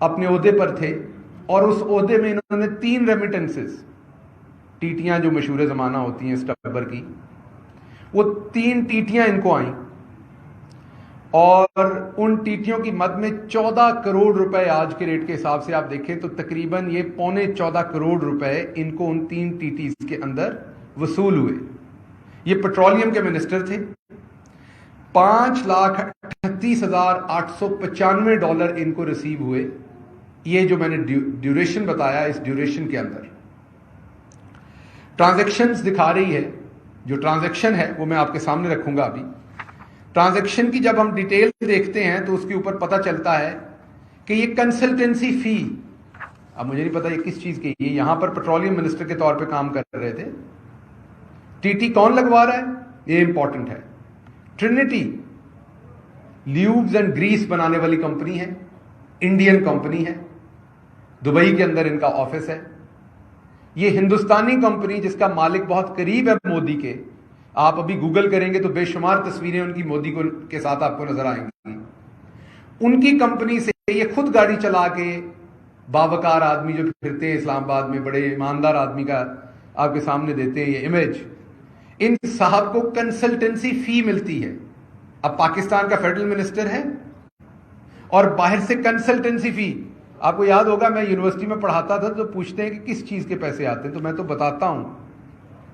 اپنے عہدے پر تھے اور اس عہدے میں انہوں نے 3 ریمیٹنسز، ٹیٹیاں جو مشہور زمانہ ہوتی ہیں اسٹبر کی، وہ 3 ٹیٹیاں ان کو آئیں اور ان ٹیٹیوں کی مد میں 14 کروڑ روپے، آج کے ریٹ کے حساب سے آپ دیکھیں تو تقریباً یہ 14.25 کروڑ روپے ان کو ان 3 ٹیٹیز کے اندر وصول ہوئے۔ یہ پیٹرولیم کے منسٹر تھے۔ $5,38,895 ان کو ریسیو ہوئے، یہ جو میں نے ڈیوریشن بتایا، اس ڈیوریشن کے اندر ٹرانزیکشنز دکھا رہی ہے۔ جو ٹرانزیکشن ہے وہ میں آپ کے سامنے رکھوں گا ابھی۔ ٹرانزیکشن کی جب ہم ڈیٹیل دیکھتے ہیں تو اس کے اوپر پتہ چلتا ہے کہ یہ کنسلٹنسی فی، اب مجھے نہیں پتا یہ کس چیز کی، یہ یہاں پر پیٹرولیم منسٹر کے طور پہ کام کر رہے تھے۔ ٹی ٹی کون لگوا رہا ہے یہ امپورٹنٹ ہے۔ ٹرینٹی لیوبز اینڈ گریس بنانے والی کمپنی ہے، انڈین کمپنی ہے، دبئی کے اندر ان کا آفس ہے۔ یہ ہندوستانی کمپنی جس کا مالک بہت قریب ہے مودی کے، آپ ابھی گوگل کریں گے تو بے شمار تصویریں ان کی مودی کے ساتھ آپ کو نظر آئیں گی۔ ان کی کمپنی سے یہ خود گاڑی چلا کے باوقار آدمی جو پھرتے ہیں اسلام آباد میں، بڑے ایماندار آدمی کا آپ کے سامنے دیتے ہیں یہ امیج، ان صاحب کو کنسلٹنسی فی ملتی ہے۔ اب پاکستان کا فیڈرل منسٹر ہے اور باہر سے کنسلٹنسی فی، آپ کو یاد ہوگا میں یونیورسٹی میں پڑھاتا تھا تو پوچھتے ہیں کہ کس چیز کے پیسے آتے ہیں، تو میں تو بتاتا ہوں،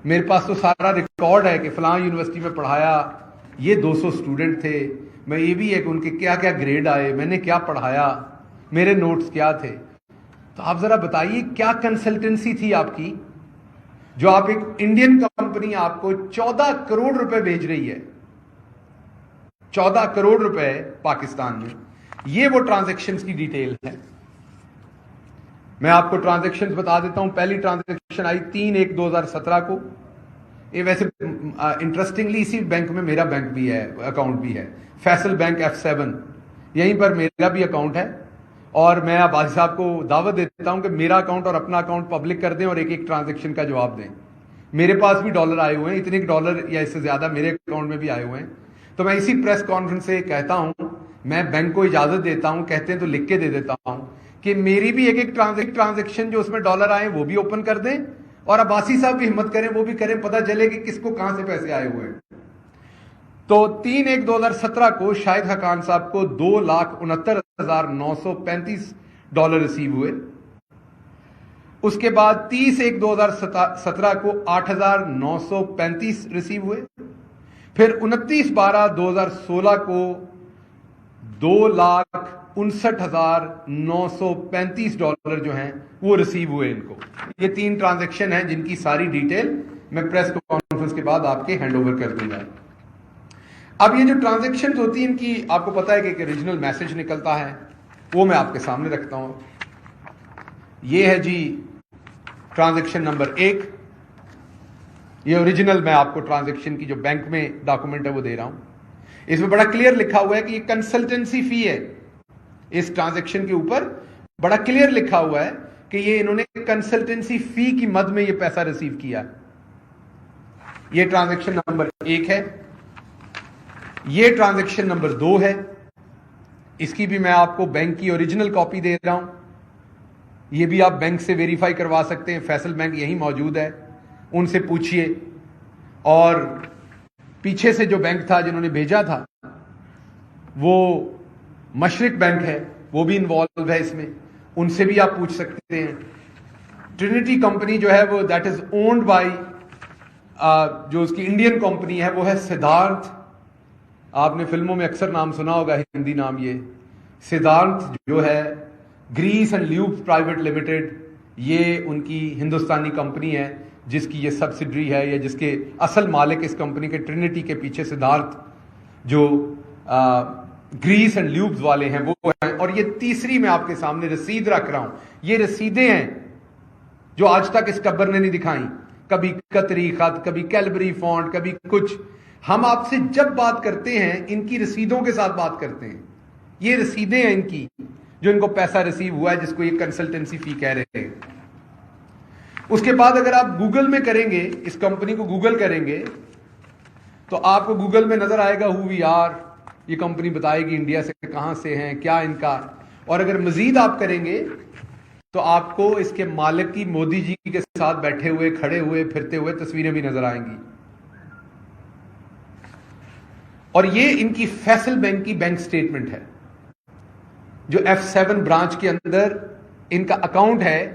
میرے پاس تو سارا ریکارڈ ہے کہ فلاں یونیورسٹی میں پڑھایا، یہ 200 اسٹوڈنٹ تھے، میں یہ بھی ہے کہ ان کے کیا کیا گریڈ آئے، میں نے کیا پڑھایا، میرے نوٹس کیا تھے۔ تو آپ ذرا بتائیے کیا کنسلٹنسی تھی آپ کی، جو آپ ایک انڈین کمپنی آپ کو 14 کروڑ روپے بھیج رہی ہے، 14 کروڑ روپے پاکستان میں۔ یہ وہ ٹرانزیکشنز کی ڈیٹیل ہے۔ میں آپ کو ٹرانزیکشنز بتا دیتا ہوں۔ پہلی ٹرانزیکشن آئی 3/1/2017 کو۔ یہ ویسے انٹرسٹنگلی اسی بینک میں میرا بینک بھی ہے، اکاؤنٹ بھی ہے، فیصل بینک F7، یہیں پر میرا بھی اکاؤنٹ ہے۔ اور میں عباسی صاحب کو دعوت دیتا ہوں کہ میرا اکاؤنٹ اور اپنا اکاؤنٹ پبلک کر دیں اور ایک ایک ٹرانزیکشن کا جواب دیں۔ میرے پاس بھی ڈالر آئے ہوئے ہیں، اتنے ڈالر یا اس سے زیادہ میرے اکاؤنٹ میں بھی آئے ہوئے ہیں۔ تو میں اسی پریس کانفرنس سے کہتا ہوں، میں بینک کو اجازت دیتا ہوں، کہتے ہیں تو لکھ کے دے دیتا ہوں کہ میری بھی ایک ایک ٹرانزیکشن جو اس میں ڈالر آئے وہ بھی اوپن کر دیں، اور عباسی صاحب بھی ہمت کریں، وہ بھی کریں، پتہ چلے کہ کس کو کہاں سے پیسے آئے ہوئے ہیں۔ تو 3/1/2017 کو شاہد حقان صاحب کو $2,69,935 ریسیو ہوئے۔ اس کے بعد 30/1/2017 کو 8,935 ریسیو ہوئے۔ پھر 29/12/2016 کو $2,59,935 جو ہیں وہ ریسیو ہوئے ان کو۔ یہ 3 ٹرانزیکشن ہیں جن کی ساری ڈیٹیل میں پریس کانفرنس کے بعد آپ کے ہینڈ اوور کر دوں گا۔ اب یہ جو ٹرانزیکشنز ہوتی ہیں ان کی آپ کو پتا ہے کہ ایک اوریجنل میسج نکلتا ہے، وہ میں آپ کے سامنے رکھتا ہوں۔ یہ ہے جی ٹرانزیکشن نمبر 1۔ یہ اوریجنل میں آپ کو ٹرانزیکشن کی جو بینک میں ڈاکومنٹ ہے وہ دے رہا ہوں۔ اس میں بڑا کلیئر لکھا ہوا ہے کہ یہ کنسلٹنسی فی ہے۔ اس ٹرانزیکشن کے اوپر بڑا کلیئر لکھا ہوا ہے کہ یہ انہوں نے کنسلٹنسی فی کی مد میں یہ پیسہ ریسیو کیا۔ یہ ٹرانزیکشن نمبر 1 ہے۔ یہ ٹرانزیکشن نمبر 2 ہے۔ اس کی بھی میں آپ کو بینک کی اوریجنل کاپی دے رہا ہوں۔ یہ بھی آپ بینک سے ویریفائی کروا سکتے ہیں، فیصل بینک یہیں موجود ہے، ان سے پوچھئے۔ اور پیچھے سے جو بینک تھا جنہوں نے بھیجا تھا وہ مشرق بینک ہے، وہ بھی انوالو ہے اس میں، ان سے بھی آپ پوچھ سکتے ہیں۔ ٹرینٹی کمپنی جو ہے وہ دیٹ از اونڈ بائی، جو اس کی انڈین کمپنی ہے وہ ہے سدھارتھ، آپ نے فلموں میں اکثر نام سنا ہوگا، ہندی نام یہ سدھارتھ جو ہے گریس اینڈ لیوبز پرائیویٹ لمیٹڈ، یہ ان کی ہندوستانی کمپنی ہے جس کی یہ سبسڈری ہے، یا جس کے اصل مالک اس کمپنی کے ٹرینٹی کے پیچھے سدھارتھ جو گریس اینڈ لیوبز والے ہیں وہ ہیں۔ اور یہ تیسری میں آپ کے سامنے رسید رکھ رہا ہوں، یہ رسیدیں ہیں جو آج تک اس ٹبر نے نہیں دکھائیں، کبھی قطری خط، کبھی کیلبری فونٹ، کبھی کچھ۔ ہم آپ سے جب بات کرتے ہیں ان کی رسیدوں کے ساتھ بات کرتے ہیں، یہ رسیدیں ہیں ان کی جو ان کو پیسہ ریسیو ہوا ہے، جس کو یہ کنسلٹنسی فی کہہ رہے ہیں۔ اس کے بعد اگر آپ گوگل میں کریں گے، اس کمپنی کو گوگل کریں گے تو آپ کو گوگل میں نظر آئے گا ہو وی آر، یہ کمپنی بتائے گی انڈیا سے کہاں سے ہیں، کیا ان کا، اور اگر مزید آپ کریں گے تو آپ کو اس کے مالک کی مودی جی کے ساتھ بیٹھے ہوئے، کھڑے ہوئے، پھرتے ہوئے تصویریں بھی نظر آئیں گی. اور یہ ان کی فیصل بینک کی بینک سٹیٹمنٹ ہے، جو F7 برانچ کے اندر ان کا اکاؤنٹ ہے،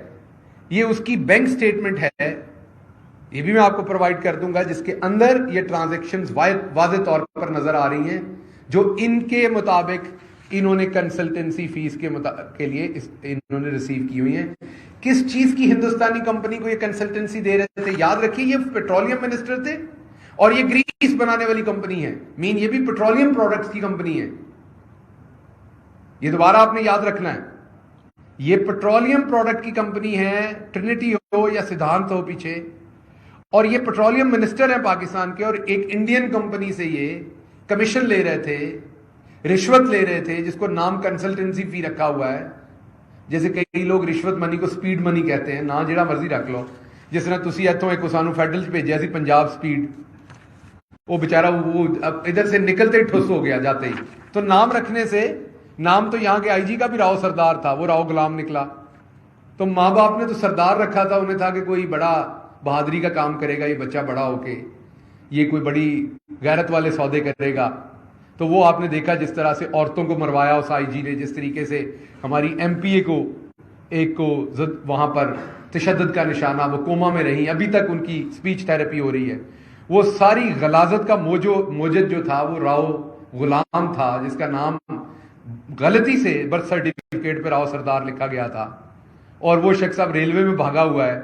یہ اس کی بینک سٹیٹمنٹ ہے. یہ بھی میں آپ کو پرووائڈ کر دوں گا، جس کے اندر یہ ٹرانزیکشنز واضح طور پر نظر آ رہی ہیں، جو ان کے مطابق انہوں نے کنسلٹنسی فیس کے لیے انہوں نے ریسیو کی ہوئی ہیں. کس چیز کی ہندوستانی کمپنی کو یہ کنسلٹنسی دے رہے تھے؟ یاد رکھیے یہ پیٹرولیم منسٹر تھے اور یہ گریس بنانے والی کمپنی ہے. یہ بھی پیٹرولیم پروڈکٹس کی کمپنی ہے. یہ دوبارہ آپ نے یاد رکھنا ہے، یہ پیٹرولیم پروڈکٹ کی کمپنی ہے، ٹرینٹی ہو یا سدھانت ہو پیچھے، اور یہ پیٹرولیم منسٹر ہیں پاکستان کے، اور ایک انڈین کمپنی سے یہ کمیشن لے رہے تھے، رشوت لے رہے تھے، جس کو نام کنسلٹنسی فی رکھا ہوا ہے. جیسے کئی لوگ رشوت منی کو سپیڈ منی کہتے ہیں، نہ جڑا مرضی رکھ لو. جس طرح تسی اتوں ایک سانو فیڈرل چ بھیجیا سی پنجاب سپیڈ، وہ بیچارہ وہ ادھر سے نکلتے ہی ٹھس ہو گیا جاتے ہی. تو نام رکھنے سے، نام تو یہاں کے آئی جی کا بھی راؤ سردار تھا، وہ راؤ غلام نکلا. تو ماں باپ نے تو سردار رکھا تھا، انہیں تھا کہ کوئی بڑا بہادری کا کام کرے گا یہ بچہ بڑا ہو کے، یہ کوئی بڑی غیرت والے سودے کرے گا. تو وہ آپ نے دیکھا جس طرح سے عورتوں کو مروایا اس آئی جی نے، جس طریقے سے ہماری ایم پی اے کو ایک کو وہاں پر تشدد کا نشانہ، وہ کوما میں رہی، ابھی تک ان کی سپیچ تھراپی ہو رہی ہے. وہ ساری غلاظت کا موجد جو تھا وہ راؤ غلام تھا، جس کا نام غلطی سے برتھ سرٹیفکیٹ پہ راؤ سردار لکھا گیا تھا، اور وہ شخص اب ریلوے میں بھاگا ہوا ہے.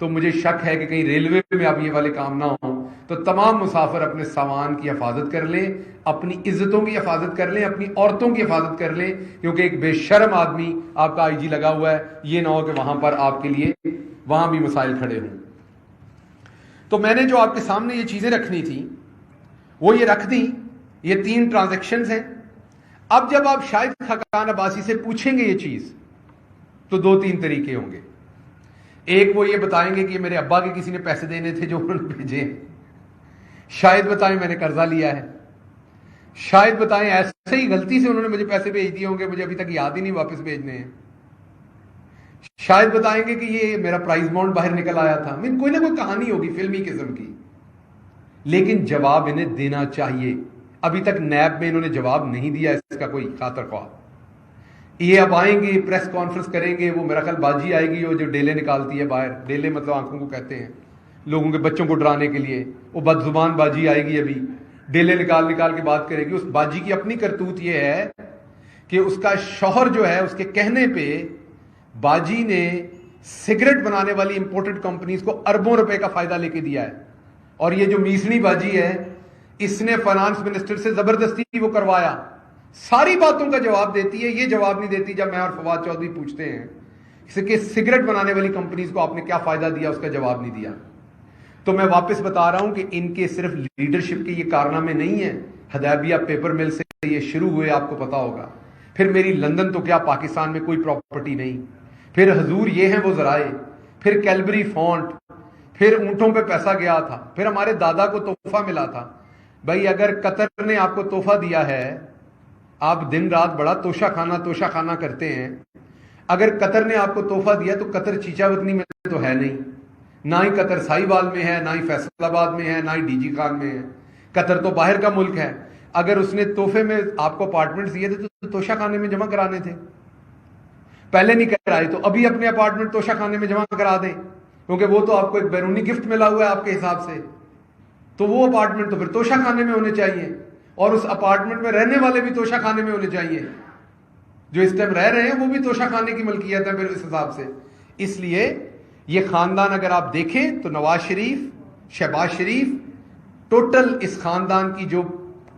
تو مجھے شک ہے کہ کہیں ریلوے میں اب یہ والے کام نہ ہوں. تو تمام مسافر اپنے سامان کی حفاظت کر لیں، اپنی عزتوں کی حفاظت کر لیں، اپنی عورتوں کی حفاظت کر لیں، کیونکہ ایک بے شرم آدمی آپ کا آئی جی لگا ہوا ہے. یہ نہ ہو کہ وہاں پر آپ کے لیے وہاں بھی مسائل کھڑے ہوں. تو میں نے جو آپ کے سامنے یہ چیزیں رکھنی تھی وہ یہ رکھ دیں. یہ 3 ٹرانزیکشنز ہیں. اب جب آپ شاہد خاقان عباسی سے پوچھیں گے یہ چیز، تو 2-3 طریقے ہوں گے. ایک وہ یہ بتائیں گے کہ میرے ابا کے کسی نے پیسے دینے تھے جو انہوں نے بھیجے. شاید بتائیں میں نے قرضہ لیا ہے. شاید بتائیں ایسے ہی غلطی سے انہوں نے مجھے پیسے بھیج دیے ہوں گے، مجھے ابھی تک یاد ہی نہیں واپس بھیجنے ہیں. شاید بتائیں گے کہ یہ میرا پرائز ماؤنٹ باہر نکل آیا تھا. کوئی نہ کوئی کہانی ہوگی فلمی قسم کی، لیکن جواب انہیں دینا چاہیے. ابھی تک نیب میں انہوں نے جواب نہیں دیا اس کا کوئی خاطر خواہ. یہ اب آئیں گے، پریس کانفرنس کریں گے. وہ میرا خیال باجی آئے گی، وہ جو ڈیلے نکالتی ہے باہر، ڈیلے مطلب آنکھوں کو کہتے ہیں، لوگوں کے بچوں کو ڈرانے کے لیے. وہ بد زبان باجی آئے گی، ابھی ڈیلے نکال کے بات کرے گی. اس باجی کی اپنی کرتوت یہ ہے کہ اس کا شوہر جو ہے، اس کے کہنے پہ باجی نے سگریٹ بنانے والی امپورٹڈ کمپنیز کو اربوں روپے کا فائدہ لے کے دیا ہے. اور یہ جو میسنی باجی ہے، اس نے فائنانس منسٹر سے زبردستی وہ کروایا. ساری باتوں کا جواب دیتی ہے، یہ جواب نہیں دیتی جب میں اور فواد چودھری پوچھتے ہیں کہ سگریٹ بنانے والی کمپنیز کو آپ نے کیا فائدہ دیا، اس کا جواب نہیں دیا. تو میں واپس بتا رہا ہوں کہ ان کے صرف لیڈرشپ کے یہ کارنامے نہیں ہیں. حدیبیہ پیپر مل سے یہ شروع ہوئے، آپ کو پتا ہوگا. پھر میری لندن تو کیا پاکستان میں کوئی پراپرٹی نہیں. پھر حضور یہ ہیں وہ ذرائع، پھر کیلبری فونٹ، پھر اونٹوں پہ پیسہ گیا تھا، پھر ہمارے دادا کو تحفہ ملا تھا. بھائی اگر قطر نے آپ کو تحفہ دیا ہے، آپ دن رات بڑا توشہ خانہ کرتے ہیں. اگر قطر نے آپ کو تحفہ دیا تو قطر چیچا وطنی میں تو ہے نہیں، نہ ہی قطر سائی بال میں ہے، نہ ہی فیصل آباد میں ہے، نہ ہی ڈی جی خان میں ہے. قطر تو باہر کا ملک ہے. اگر اس نے تحفے میں آپ کو اپارٹمنٹ دیے تھے تو توشہ خانے میں جمع کرانے تھے. پہلے نہیں کرائے تو ابھی اپنے اپارٹمنٹ توشہ خانے میں جمع کرا دیں، کیونکہ وہ تو آپ کو ایک بیرونی گفٹ ملا ہوا ہے آپ کے حساب سے. تو وہ اپارٹمنٹ تو پھر توشہ خانے میں ہونے چاہیے، اور اس اپارٹمنٹ میں رہنے والے بھی توشہ خانے میں ہونے چاہیے. جو اس ٹائم رہ رہے ہیں وہ بھی توشہ خانے کی ملکیت ہے پھر اس حساب سے. اس لیے یہ خاندان اگر آپ دیکھیں تو نواز شریف، شہباز شریف، ٹوٹل اس خاندان کی جو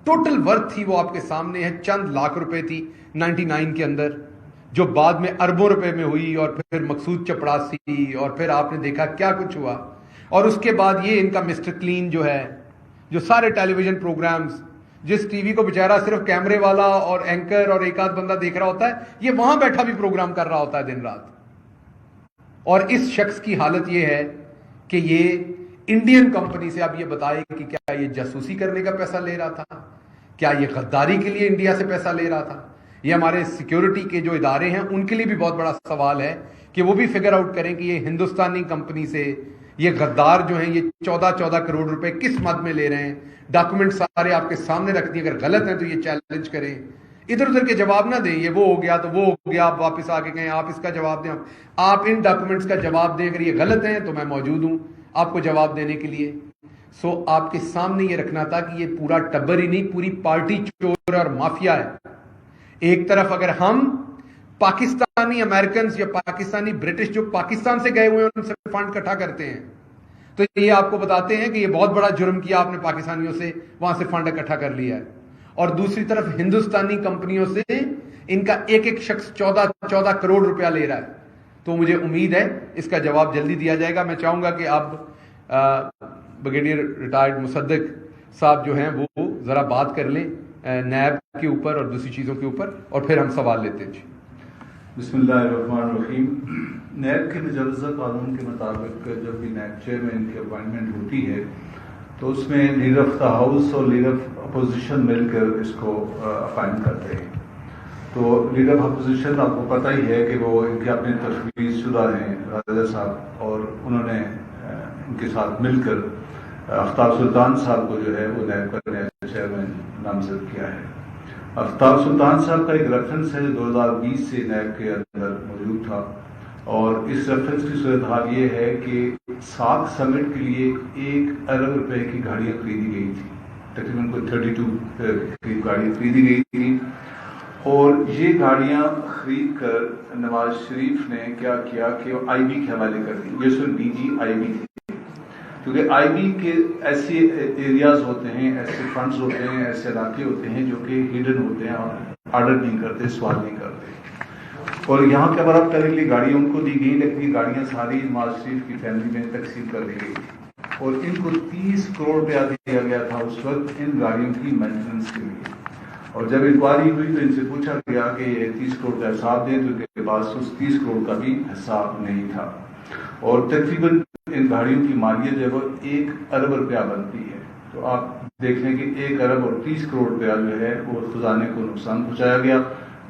ٹوٹل ورتھ تھی وہ آپ کے سامنے ہے. چند لاکھ روپے تھی 99 کے اندر، جو بعد میں اربوں روپے میں ہوئی، اور پھر مقصود چپڑاسی، اور پھر آپ نے دیکھا کیا کچھ ہوا. اور اس کے بعد یہ ان کا مسٹر کلین جو ہے، جو سارے ٹیلی ویژن پروگرامز، جس ٹی وی کو بیچارہ صرف کیمرے والا اور اینکر اور ایک آدھ بندہ دیکھ رہا ہوتا ہے، یہ وہاں بیٹھا بھی پروگرام کر رہا ہوتا ہے دن رات. اور اس شخص کی حالت یہ ہے کہ یہ انڈین کمپنی سے اب یہ بتائے کہ کیا یہ جاسوسی کرنے کا پیسہ لے رہا تھا، کیا یہ غداری کے لیے انڈیا سے پیسہ لے رہا تھا، یہ ہمارے سیکیورٹی کے جو ادارے ہیں ان کے لیے بھی بہت بڑا سوال ہے کہ وہ بھی فگر آؤٹ کریں کہ یہ ہندوستانی کمپنی سے یہ غدار جو ہیں یہ 14 کروڑ روپے کس مد میں لے رہے ہیں. ڈاکومنٹ سارے آپ کے سامنے رکھ دیے, اگر غلط ہیں تو یہ چیلنج کریں, ادھر ادھر کے جواب نہ دیں, یہ وہ ہو گیا تو وہ ہو گیا, آپ واپس آ کے کہیں آپ اس کا جواب دیں, آپ ان ڈاکومنٹس کا جواب دیں, اگر یہ غلط ہیں تو میں موجود ہوں آپ کو جواب دینے کے لیے. سو آپ کے سامنے یہ رکھنا تھا کہ یہ پورا ٹبر ہی نہیں, پوری پارٹی چور اور مافیا ہے. ایک طرف اگر ہم پاکستانی امریکنز یا پاکستانی برٹش جو پاکستان سے گئے ہوئے ہیں ان سے فنڈ اکٹھا کرتے ہیں تو یہ آپ کو بتاتے ہیں کہ یہ بہت بڑا جرم کیا آپ نے پاکستانیوں سے وہاں سے فنڈ اکٹھا کر لیا ہے, اور دوسری طرف ہندوستانی کمپنیوں سے ان کا ایک ایک شخص 14 کروڑ روپیہ لے رہا ہے. تو مجھے امید ہے اس کا جواب جلدی دیا جائے گا. میں چاہوں گا کہ اب بریگیڈیئر ریٹائرڈ مصدق صاحب جو ہیں وہ ذرا بات کر لیں نیب کے اوپر اور دوسری چیزوں کے اوپر, اور پھر ہم سوال لیتے ہیں. بسم اللہ الرحمن الرحیم. نیب کے مجوزہ قانون کے مطابق جب بھی نیب چیئرمین کی اپوائنٹمنٹ ہوتی ہے تو اس میں لیڈر آف دا ہاؤس اور لیڈر آف اپوزیشن مل کر اس کو اپوائنٹ کرتے ہیں. تو لیڈر آف اپوزیشن آپ کو پتہ ہی ہے کہ وہ ان کے اپنے تفویض شدہ ہیں راجہ صاحب, اور انہوں نے ان کے ساتھ مل کر آفتاب سلطان صاحب کو جو ہے وہ نیب کا نیا چیئرمین نامزد کیا ہے. آفتاب سلطان صاحب کا ایک ریفرنس ہے جو 2020 سے نیب کے اندر موجود تھا, اور اس ریفرنس کی صورتحال یہ ہے کہ ساک سمٹ کے لیے 1 ارب روپے کی گاڑیاں خریدی گئی تھی, تقریباً کوئی 32 گاڑیاں خریدی گئی تھی. اور یہ گاڑیاں خرید کر نواز شریف نے کیا کیا کہ آئی بی کے حوالے کر دی. یہ صرف ڈی جی آئی بی تھی, کیونکہ آئی بی کے ایسے ایریاز ہوتے ہیں, ایسے فنڈز ہوتے ہیں, ایسے علاقے ہوتے ہیں جو کہ ہڈن ہوتے ہیں اور آرڈر نہیں کرتے, سوال نہیں کرتے. اور یہاں کے برابر کرنے کے لیے گاڑیاں ان کو دی گئی, لیکن یہ گاڑیاں ساری نواز شریف کی فیملی میں تقسیم کر دی گئی, اور ان کو 30 کروڑ روپیہ دیا گیا تھا اس وقت ان گاڑیوں کی مینٹیننس کے لیے. اور جب انکوائری ہوئی تو ان سے پوچھا گیا کہ یہ 30 کروڑ کا حساب دیں, تو ان کے پاس اس 30 کروڑ کا بھی حساب نہیں تھا. اور تقریباً ان گاڑیوں کی مالیت جو ہے وہ 1 ارب روپیہ بنتی ہے. تو آپ دیکھ لیں کہ 1 ارب اور 30 کروڑ روپیہ جو ہے وہ خزانے کو نقصان پہنچایا گیا.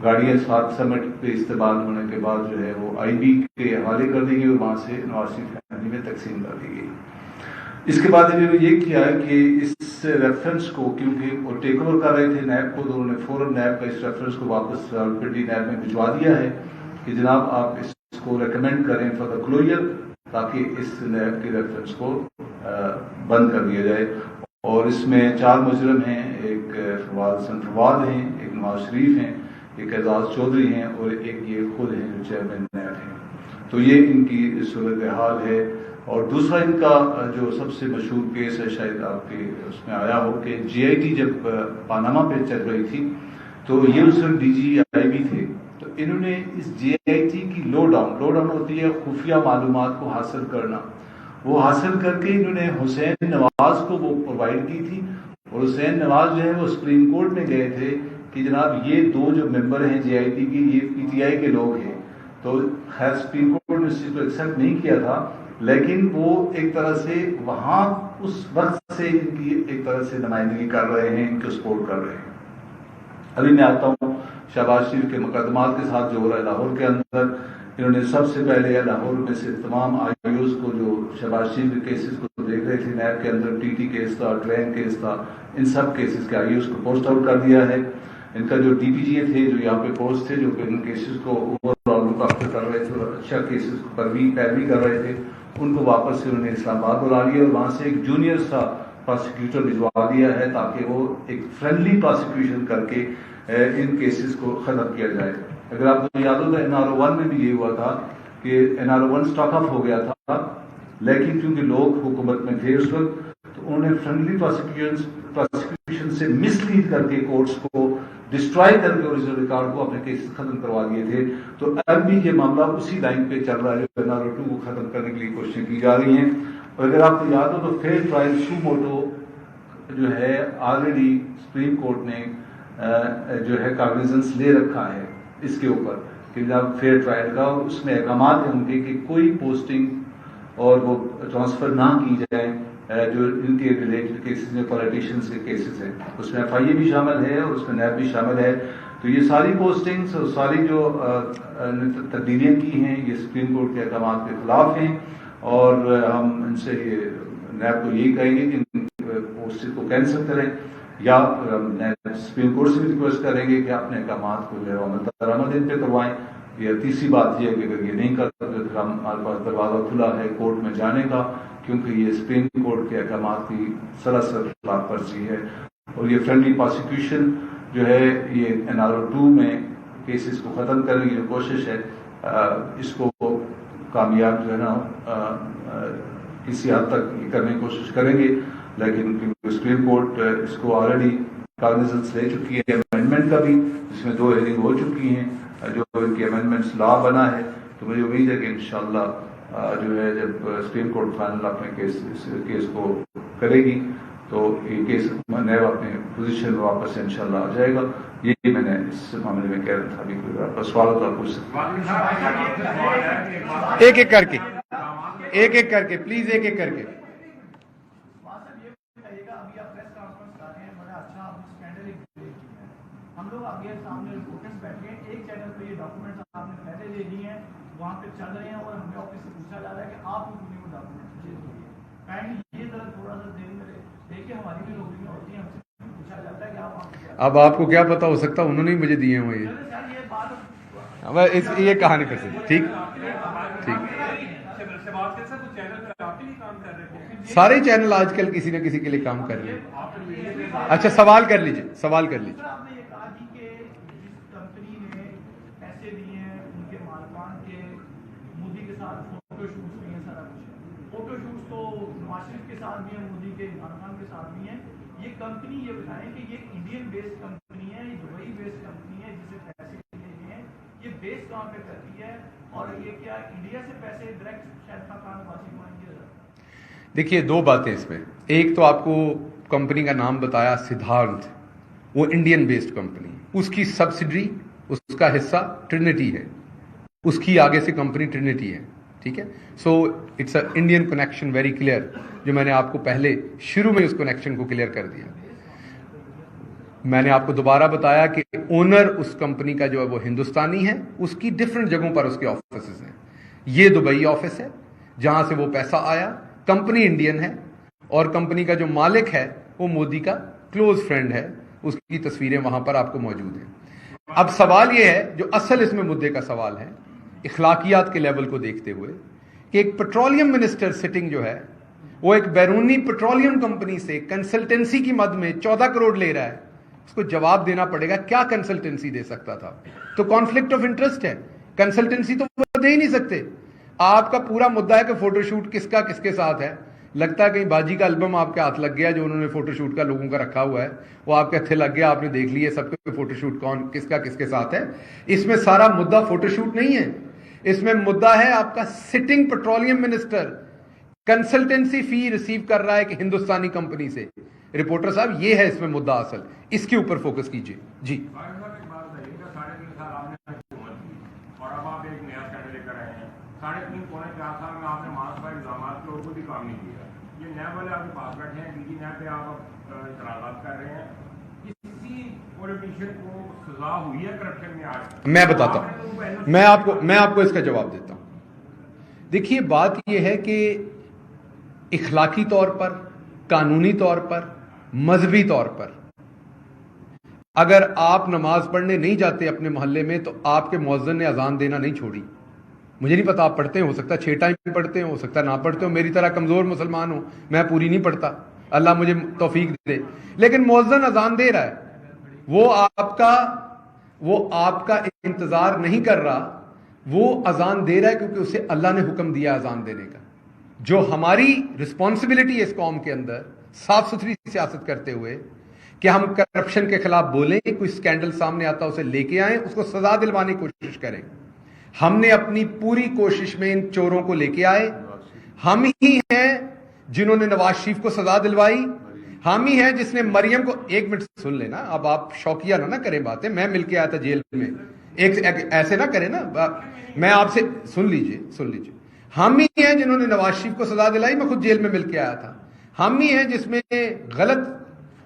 گاڑیاں ساک سمٹ پہ استعمال ہونے کے بعد جو ہے وہ آئی بی کے حوالے کر دی گئی اور وہاں سے نواز شریف فیملی میں تقسیم کر دی گئی. اس کے بعد انہوں نے یہ کیا کہ اس ریفرنس کو, کیونکہ وہ ٹیک اوور کر رہے تھے نیب کو, تو انہوں نے فوراً نیب کا اس ریفرنس کو واپس راولپنڈی نیب میں بھجوا دیا ہے کہ جناب آپ اس کو ریکمینڈ کریں فار دا کلوجر, تاکہ اس نیب کے ریفرنس کو بند کر دیا جائے. اور اس میں 4 مجرم ہیں, ایک فواد ہیں, ایک نواز شریف ہیں, ایک اعزاز چودھری ہیں, اور ایک یہ خود ہیں جو چیئرمین نیب ہیں. تو یہ ان کی صورتحال ہے. اور دوسرا ان کا جو سب سے مشہور کیس ہے, شاید آپ کے اس میں آیا ہو, کہ جی آئی ٹی جب پاناما پہ چل رہی تھی تو یہ صرف ڈی جی آئی بی تھے. تو انہوں نے اس جی آئی ٹی کی لو ڈاؤن ہوتی ہے خفیہ معلومات کو حاصل کرنا, وہ حاصل کر کے انہوں نے حسین نواز کو وہ پرووائڈ کی تھی. اور حسین نواز جو ہے وہ سپریم کورٹ میں گئے تھے کہ جناب یہ 2 جو ممبر ہیں جے آئی ٹی کی یہ پی ٹی آئی کے لوگ ہیں. تو خیر سپریم کورٹ نے اس چیز کو ایکسیپٹ نہیں کیا تھا, لیکن وہ ایک طرح سے وہاں اس وقت سے ان کی ایک طرح سے نمائندگی کر رہے ہیں, ان کو سپورٹ کر رہے ہیں. ابھی میں آتا ہوں شہباز شریف کے مقدمات کے ساتھ جو ہو رہا ہے لاہور کے اندر. انہوں نے سب سے پہلے لاہور میں سے تمام آئی اوز کو جو شہباز شریف کے کیسز کو دیکھ رہے تھے نیب کے اندر, ٹی ٹی کیس تھا, ٹرین کیس تھا, ان سب کیسز کے آئی اوز کو پوسٹ آؤٹ کر دیا ہے. ان کا جو ڈی پی جی تھے جو یہاں پہ پوسٹ تھے جو کہ ان کیسز کو اوور آل لک آفٹر کر رہے تھے اور اچھا کیسز پر بھی پیروی کر رہے تھے, ان کو واپس سے انہوں نے اسلام آباد بلا لیا اور وہاں سے ایک جونیئر سا پروسیکیوٹر بھجوا دیا ہے تاکہ وہ ایک فرینڈلی پروسیکیوشن کر کے ان کیسز کو ختم کیا جائے. اگر آپ کو یاد ہو تو NRO 1 میں بھی یہ ہوا تھا کہ NRO 1 اسٹاک آف ہو گیا تھا, لیکن کیونکہ لوگ حکومت میں تھے اس وقت تو انہوں نے فرینڈلی پروسیکیوشن سے مس لیڈ کر کے کورٹس کو ڈسٹرائے کر کے اوریجنل ریکارڈ کو اپنے کیسز ختم کروا دیے تھے. تو اب بھی یہ معاملہ اسی لائن پہ چل رہا ہے جو NRO 2 کو ختم کرنے کے لیے کوششیں کی جا رہی ہیں. اور اگر آپ کو یاد ہو تو فیئر ٹرائل سو موٹو جو ہے آلریڈی سپریم کورٹ نے جو ہے کاگنیزنس لے رکھا ہے اس کے اوپر کہ جب فیئر ٹرائل کا, اور اس میں احکامات ہیں ان کے کہ کوئی پوسٹنگ اور وہ ٹرانسفر نہ کی جائے جو ان کے ریلیٹڈ کیسز میں پولیٹیشینس کے کیسز ہیں. اس میں ایف آئی اے بھی شامل ہے اور اس میں نیب بھی شامل ہے. تو یہ ساری پوسٹنگز اور ساری جو تبدیلیاں کی ہیں یہ سپریم کورٹ کے احکامات کے خلاف ہیں، اور ہم ان سے یہ نیب کو یہی کہیں گے کہ ان پوسٹنگ کو کینسل کریں، یا نیب سپریم کورٹ سے بھی ریکویسٹ کریں گے کہ اپنے احکامات کو جو ہے عمل درآمد ان پہ کروائیں۔ یہ تیسری بات یہ ہے کہ اگر یہ نہیں کرتے تو پھر ہمارے پاس دروازہ کھلا ہے کورٹ میں جانے کا، کیونکہ یہ سپریم کورٹ کے احکامات کی سراسر خلاف ورزی ہے، اور یہ فرینڈلی پروسیکیوشن جو ہے یہ NRO2 میں کیسز کو ختم کرنے کی جو کوشش ہے اس کو کامیاب جو ہے نا کسی حد تک یہ کرنے کی کوشش کریں گے، لیکن سپریم کورٹ اس کو آلریڈی کاغذات لے چکی ہے امینڈمنٹ کا بھی، جس میں 2 ہیئرنگ ہو چکی ہیں، جو ان کی امینڈمنٹس لا بنا ہے، تو مجھے امید ہے کہ انشاءاللہ جو ہے جب سپریم کورٹ فائنل اپنے کیس کو کرے گی تو یہ کیس نیب اپنے پوزیشن میں واپس انشاءاللہ آ جائے گا۔ یہی میں نے اس معاملے میں کہہ رہا تھا، ابھی کوئی سوال ہوتا پوچھ سکتے۔ ایک ایک کر کے پلیز ایک ایک کر کے۔ ہم لوگ اب یہ سامنے رپورٹرز بیٹھے ہیں، ایک چینل پہ یہ ڈاکومنٹس آپ نے پہلے لے لیے ہیں، وہاں پہ چل رہے ہیں، اور ہمیں آفس سے پوچھا جا رہا ہے کہ آپ کو وہ ڈاکومنٹس چیز ہوئی ہے، کائنڈلی یہ ذرا تھوڑا سا دیر میں دیکھیں، ہماری بھی نوکریاں ہوتی ہیں، ہم سے پوچھا جاتا ہے کہ آپ اب آپ کو کیا پتا ہو سکتا انہوں نے ہی مجھے دیے ہوئے یہ کہانی کر سکتے۔ ٹھیک سارے چینل آج کل کسی نہ کسی کے لیے کام کر رہے ہیں۔ اچھا سوال کر لیجئے۔ آپ نے یہ کہا جی کہ جس کمپنی نے پیسے دیے ہیں ان کے مالکان کے مودی کے ساتھ فوٹو شوٹس بھی ہیں، سارا کچھ فوٹو شوٹس تو نواز شریف کے ساتھ بھی ہیں، مودی کے عمران خان کے ساتھ بھی ہیں، یہ کمپنی یہ بتائیں کہ یہ انڈین بیسڈ کمپنی ہے، یہ دبئی بیسڈ کمپنی ہے جسے پیسے دیے گئے ہیں، یہ بیس کہاں پہ کرتی ہے، اور یہ کیا انڈیا سے پیسے ڈائریکٹ شاہد خان واسی کو آئیں گے؟ دیکھیے 2 باتیں اس میں، ایک تو آپ کو کمپنی کا نام بتایا سدھارتھ، وہ انڈین بیسڈ کمپنی، اس کی سبسڈری اس کا حصہ ٹرینٹی ہے، اس کی آگے سے کمپنی ٹرینٹی ہے، ٹھیک ہے۔ So it's a Indian connection very clear, جو میں نے آپ کو پہلے شروع میں اس کنیکشن کو کلیئر کر دیا۔ میں نے آپ کو دوبارہ بتایا کہ اونر اس کمپنی کا جو ہے وہ ہندوستانی ہے، اس کی ڈفرنٹ جگہوں پر اس کے آفیسز ہیں، یہ دبئی آفس ہے جہاں سے وہ پیسہ آیا، کمپنی انڈین ہے، اور کمپنی کا جو مالک ہے وہ مودی کا کلوز فرینڈ ہے، اس کی تصویریں وہاں پر آپ کو موجود ہیں۔ اب سوال یہ ہے، جو اصل اس میں مدعے کا سوال ہے اخلاقیات کے لیول کو دیکھتے ہوئے، کہ ایک پیٹرولیم منسٹر سٹنگ جو ہے وہ ایک بیرونی پیٹرولیم کمپنی سے کنسلٹنسی کی مد میں 14 کروڑ لے رہا ہے، اس کو جواب دینا پڑے گا کیا کنسلٹنسی دے سکتا تھا؟ تو کانفلکٹ آف انٹرسٹ ہے، کنسلٹنسی تو وہ دے ہی نہیں سکتے۔ آپ کا پورا مدعا ہے کہ فوٹو شوٹ کس کا کس کے ساتھ ہے، لگتا ہے کہیں باجی کا البم آپ کے ہاتھ لگ گیا جو انہوں نے فوٹو شوٹ کا لوگوں کا رکھا ہوا ہے، وہ آپ کے ہاتھ لگ گیا، آپ نے دیکھ لیے سب کے فوٹو شوٹ کون کس کا کس کے ساتھ ہے۔ اس میں سارا مدعا فوٹو شوٹ نہیں ہے، اس میں مدعا ہے آپ کا سٹنگ پیٹرولیم منسٹر کنسلٹنسی فی ریسیو کر رہا ہے کہ ہندوستانی کمپنی سے۔ رپورٹر صاحب یہ ہے اس میں مدعا اصل، اس کے اوپر فوکس کیجئے۔ جی میں بتاتا ہوں، میں آپ کو اس کا جواب دیتا ہوں۔ دیکھیے بات یہ ہے کہ اخلاقی طور پر، قانونی طور پر، مذہبی طور پر اگر آپ نماز پڑھنے نہیں جاتے اپنے محلے میں تو آپ کے مؤذن نے اذان دینا نہیں چھوڑی۔ مجھے نہیں پتا آپ پڑھتے ہیں، ہو سکتا ہے 6 ٹائم پڑھتے ہو سکتا ہے نہ پڑھتے ہو، میری طرح کمزور مسلمان ہوں، میں پوری نہیں پڑھتا، اللہ مجھے توفیق دے، لیکن مؤذن اذان دے رہا ہے، وہ آپ کا انتظار نہیں کر رہا، وہ اذان دے رہا ہے کیونکہ اسے اللہ نے حکم دیا اذان دینے کا۔ جو ہماری رسپانسبلٹی ہے اس قوم کے اندر صاف ستھری سیاست کرتے ہوئے کہ ہم کرپشن کے خلاف بولیں، کوئی سکینڈل سامنے آتا اسے لے کے آئیں، اس کو سزا دلوانے کی کوشش کریں۔ ہم نے اپنی پوری کوشش میں ان چوروں کو لے کے آئے، ہم ہی ہیں جنہوں نے نواز شریف کو سزا دلوائی، ہم ہی ہیں جس نے مریم کو، 1 منٹ سن لینا، اب آپ شوقیہ نہ کریں باتیں، میں مل کے آیا تھا جیل میں، ایسے نہ کریں نا، میں آپ سے سن لیجئے، ہم ہی ہیں جنہوں نے نواز شریف کو سزا دلائی، میں خود جیل میں مل کے آیا تھا، ہم ہی ہیں جس میں غلط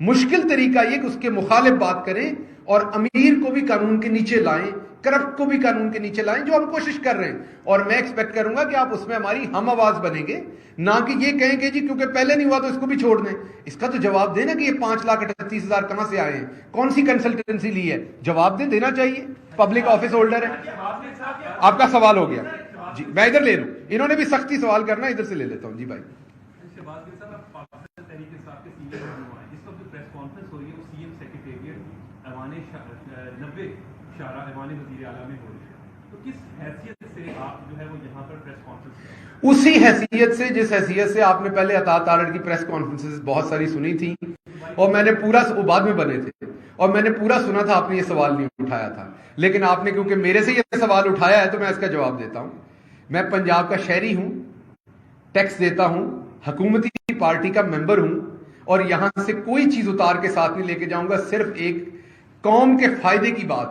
مشکل طریقہ یہ کہ اس کے مخالف بات کریں اور امیر کو بھی قانون کے نیچے لائیں, کرپٹ کو بھی قانون کے نیچے لائیں, جو ہم کوشش کر رہے ہیں. اور میں ایکسپیکٹ کروں گا کہ آپ اس میں ہماری ہم آواز بنیں گے, نہ کہ یہ کہیں کہ جی کیونکہ پہلے نہیں ہوا تو اس کو بھی چھوڑ دیں. اس کا تو جواب دیں نا کہ یہ 5,38,000 کہاں سے آئے ہیں, کون سی کنسلٹنسی لی ہے, جواب دینا چاہیے. پبلک آفس ہولڈر ہے. آپ کا سوال ہو گیا جی, میں ادھر لے لوں, انہوں نے بھی سختی سوال کرنا, ادھر سے لے لیتا ہوں. جی بھائی اسی حیثیت سے جس حیثیت سے آپ نے پہلے عطا تارڑ کی پریس کانفرنسز بہت ساری سنی تھی, اور میں نے پورا بعد میں بنے تھے اور میں نے پورا سنا تھا, آپ نے یہ سوال نہیں اٹھایا تھا, لیکن آپ نے کیونکہ میرے سے یہ سوال اٹھایا ہے تو میں اس کا جواب دیتا ہوں. میں پنجاب کا شہری ہوں, ٹیکس دیتا ہوں, حکومتی پارٹی کا ممبر ہوں, اور یہاں سے کوئی چیز اتار کے ساتھ نہیں لے کے جاؤں گا. صرف ایک قوم کے فائدے کی بات,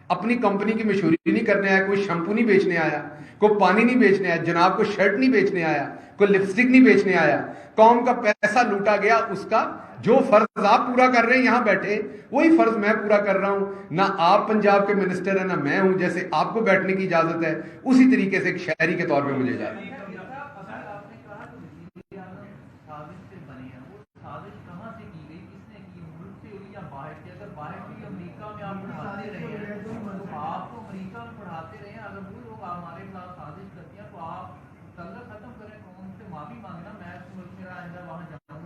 اپنی کمپنی کی مشہوری نہیں کرنے آیا, کوئی شیمپو نہیں بیچنے آیا, کوئی پانی نہیں بیچنے آیا, جناب کو شرٹ نہیں بیچنے آیا, کوئی لپسٹک نہیں بیچنے آیا. قوم کا پیسہ لوٹا گیا, اس کا جو فرض آپ پورا کر رہے ہیں یہاں بیٹھے, وہی فرض میں پورا کر رہا ہوں. نہ آپ پنجاب کے منسٹر ہیں نہ میں ہوں, جیسے آپ کو بیٹھنے کی اجازت ہے اسی طریقے سے ایک شہری کے طور پہ مجھے اجازت ہے.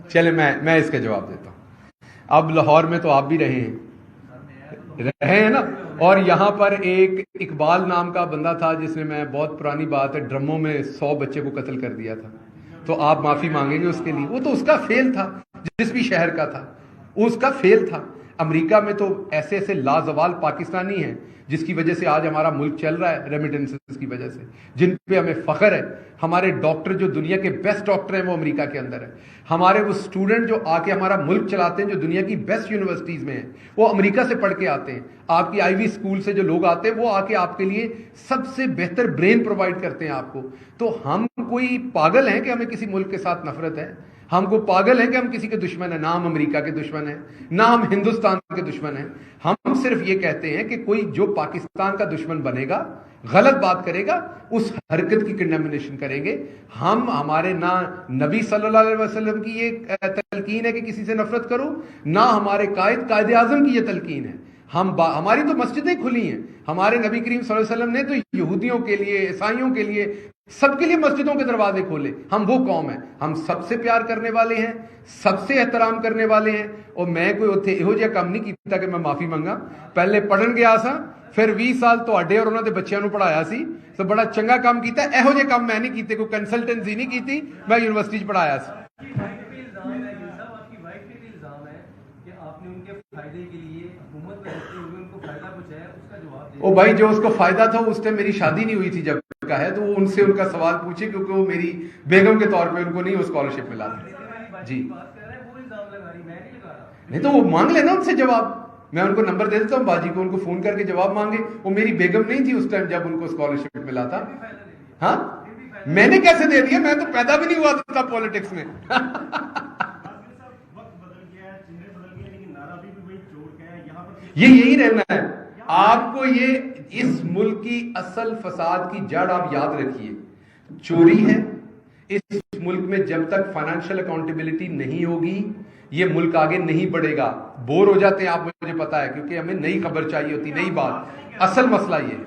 چلے میں اس کا جواب دیتا ہوں. اب لاہور میں تو آپ بھی رہے ہیں نا, اور یہاں پر ایک اقبال نام کا بندہ تھا جس نے, میں بہت پرانی بات ہے, ڈرموں میں 100 بچے کو قتل کر دیا تھا. تو آپ معافی مانگیں گے اس کے لیے؟ وہ تو اس کا فیل تھا, جس بھی شہر کا تھا اس کا فیل تھا. امریکہ میں تو ایسے ایسے لازوال پاکستانی ہیں جس کی وجہ سے آج ہمارا ملک چل رہا ہے, ریمیٹنسز کی وجہ سے, جن پہ ہمیں فخر ہے. ہمارے ڈاکٹر جو دنیا کے بیسٹ ڈاکٹر ہیں وہ امریکہ کے اندر ہے. ہمارے وہ اسٹوڈنٹ جو آ کے ہمارا ملک چلاتے ہیں, جو دنیا کی بیسٹ یونیورسٹیز میں ہیں, وہ امریکہ سے پڑھ کے آتے ہیں. آپ کی آئی وی اسکول سے جو لوگ آتے ہیں وہ آ کے آپ کے لیے سب سے بہتر برین پرووائڈ کرتے ہیں آپ کو. تو ہم کوئی پاگل ہیں کہ ہمیں کسی ملک کے ساتھ نفرت ہے؟ ہم کو پاگل ہیں کہ ہم کسی کے دشمن ہیں؟ نہ ہم امریکہ کے دشمن ہیں, نہ ہم ہندوستان کے دشمن ہیں. ہم صرف یہ کہتے ہیں کہ کوئی جو پاکستان کا دشمن بنے گا, غلط بات کرے گا, اس حرکت کی کنڈیمنیشن کریں گے. ہمارے نہ نبی صلی اللہ علیہ وسلم کی یہ تلقین ہے کہ کسی سے نفرت کرو, نہ ہمارے قائد اعظم کی یہ تلقین ہے. ہماری تو مسجدیں کھلی ہیں. ہمارے نبی کریم صلی اللہ علیہ وسلم نے تو یہودیوں کے لیے, عیسائیوں کے لیے, سب کے لیے مسجدوں کے دروازے کھولے. ہم وہ قوم ہیں, ہم سب سے پیار کرنے والے ہیں, سب سے احترام کرنے والے ہیں. اور میں کوئی اتنے یہو جہا کام نہیں کیتا کہ میں معافی منگا. پہلے پڑھن گیا سا, پھر 20 سال تواڈے اور انہوں نے بچیاں نو پڑھایا سی, تو بڑا چنگا کام کیتا. یہو جہے کام میں نہیں کیتے, کوئی کنسلٹنسی نہیں کیتی, میں یونیورسٹی چ پڑھایا سی. او بھائی, جو اس کو فائدہ تھا اس ٹائم میری شادی نہیں ہوئی تھی جب کا ہے, تو وہ ان سے ان کا سوال پوچھے, کیونکہ وہ میری بیگم کے طور پہ ان کو نہیں وہ اسکالرشپ ملا تھا. جی نہیں تو وہ مانگ لینا ان سے جواب. میں ان کو نمبر دے دیتا ہوں باجی کو, ان کو فون کر کے جواب مانگے. وہ میری بیگم نہیں تھی اس ٹائم جب ان کو اسکالرشپ ملا تھا. ہاں میں نے کیسے دے دیا, میں تو پیدا بھی نہیں ہوا تھا پالیٹکس میں. یہی رہنا ہے آپ کو. یہ اس ملک کی اصل فساد کی جڑ آپ یاد رکھیے, چوری ہے. اس ملک میں جب تک فائنینشیل اکاؤنٹیبلٹی نہیں ہوگی یہ ملک آگے نہیں بڑھے گا. بور ہو جاتے ہیں آپ, مجھے پتا ہے, کیونکہ ہمیں نئی خبر چاہیے ہوتی, نئی بات. اصل مسئلہ یہ ہے,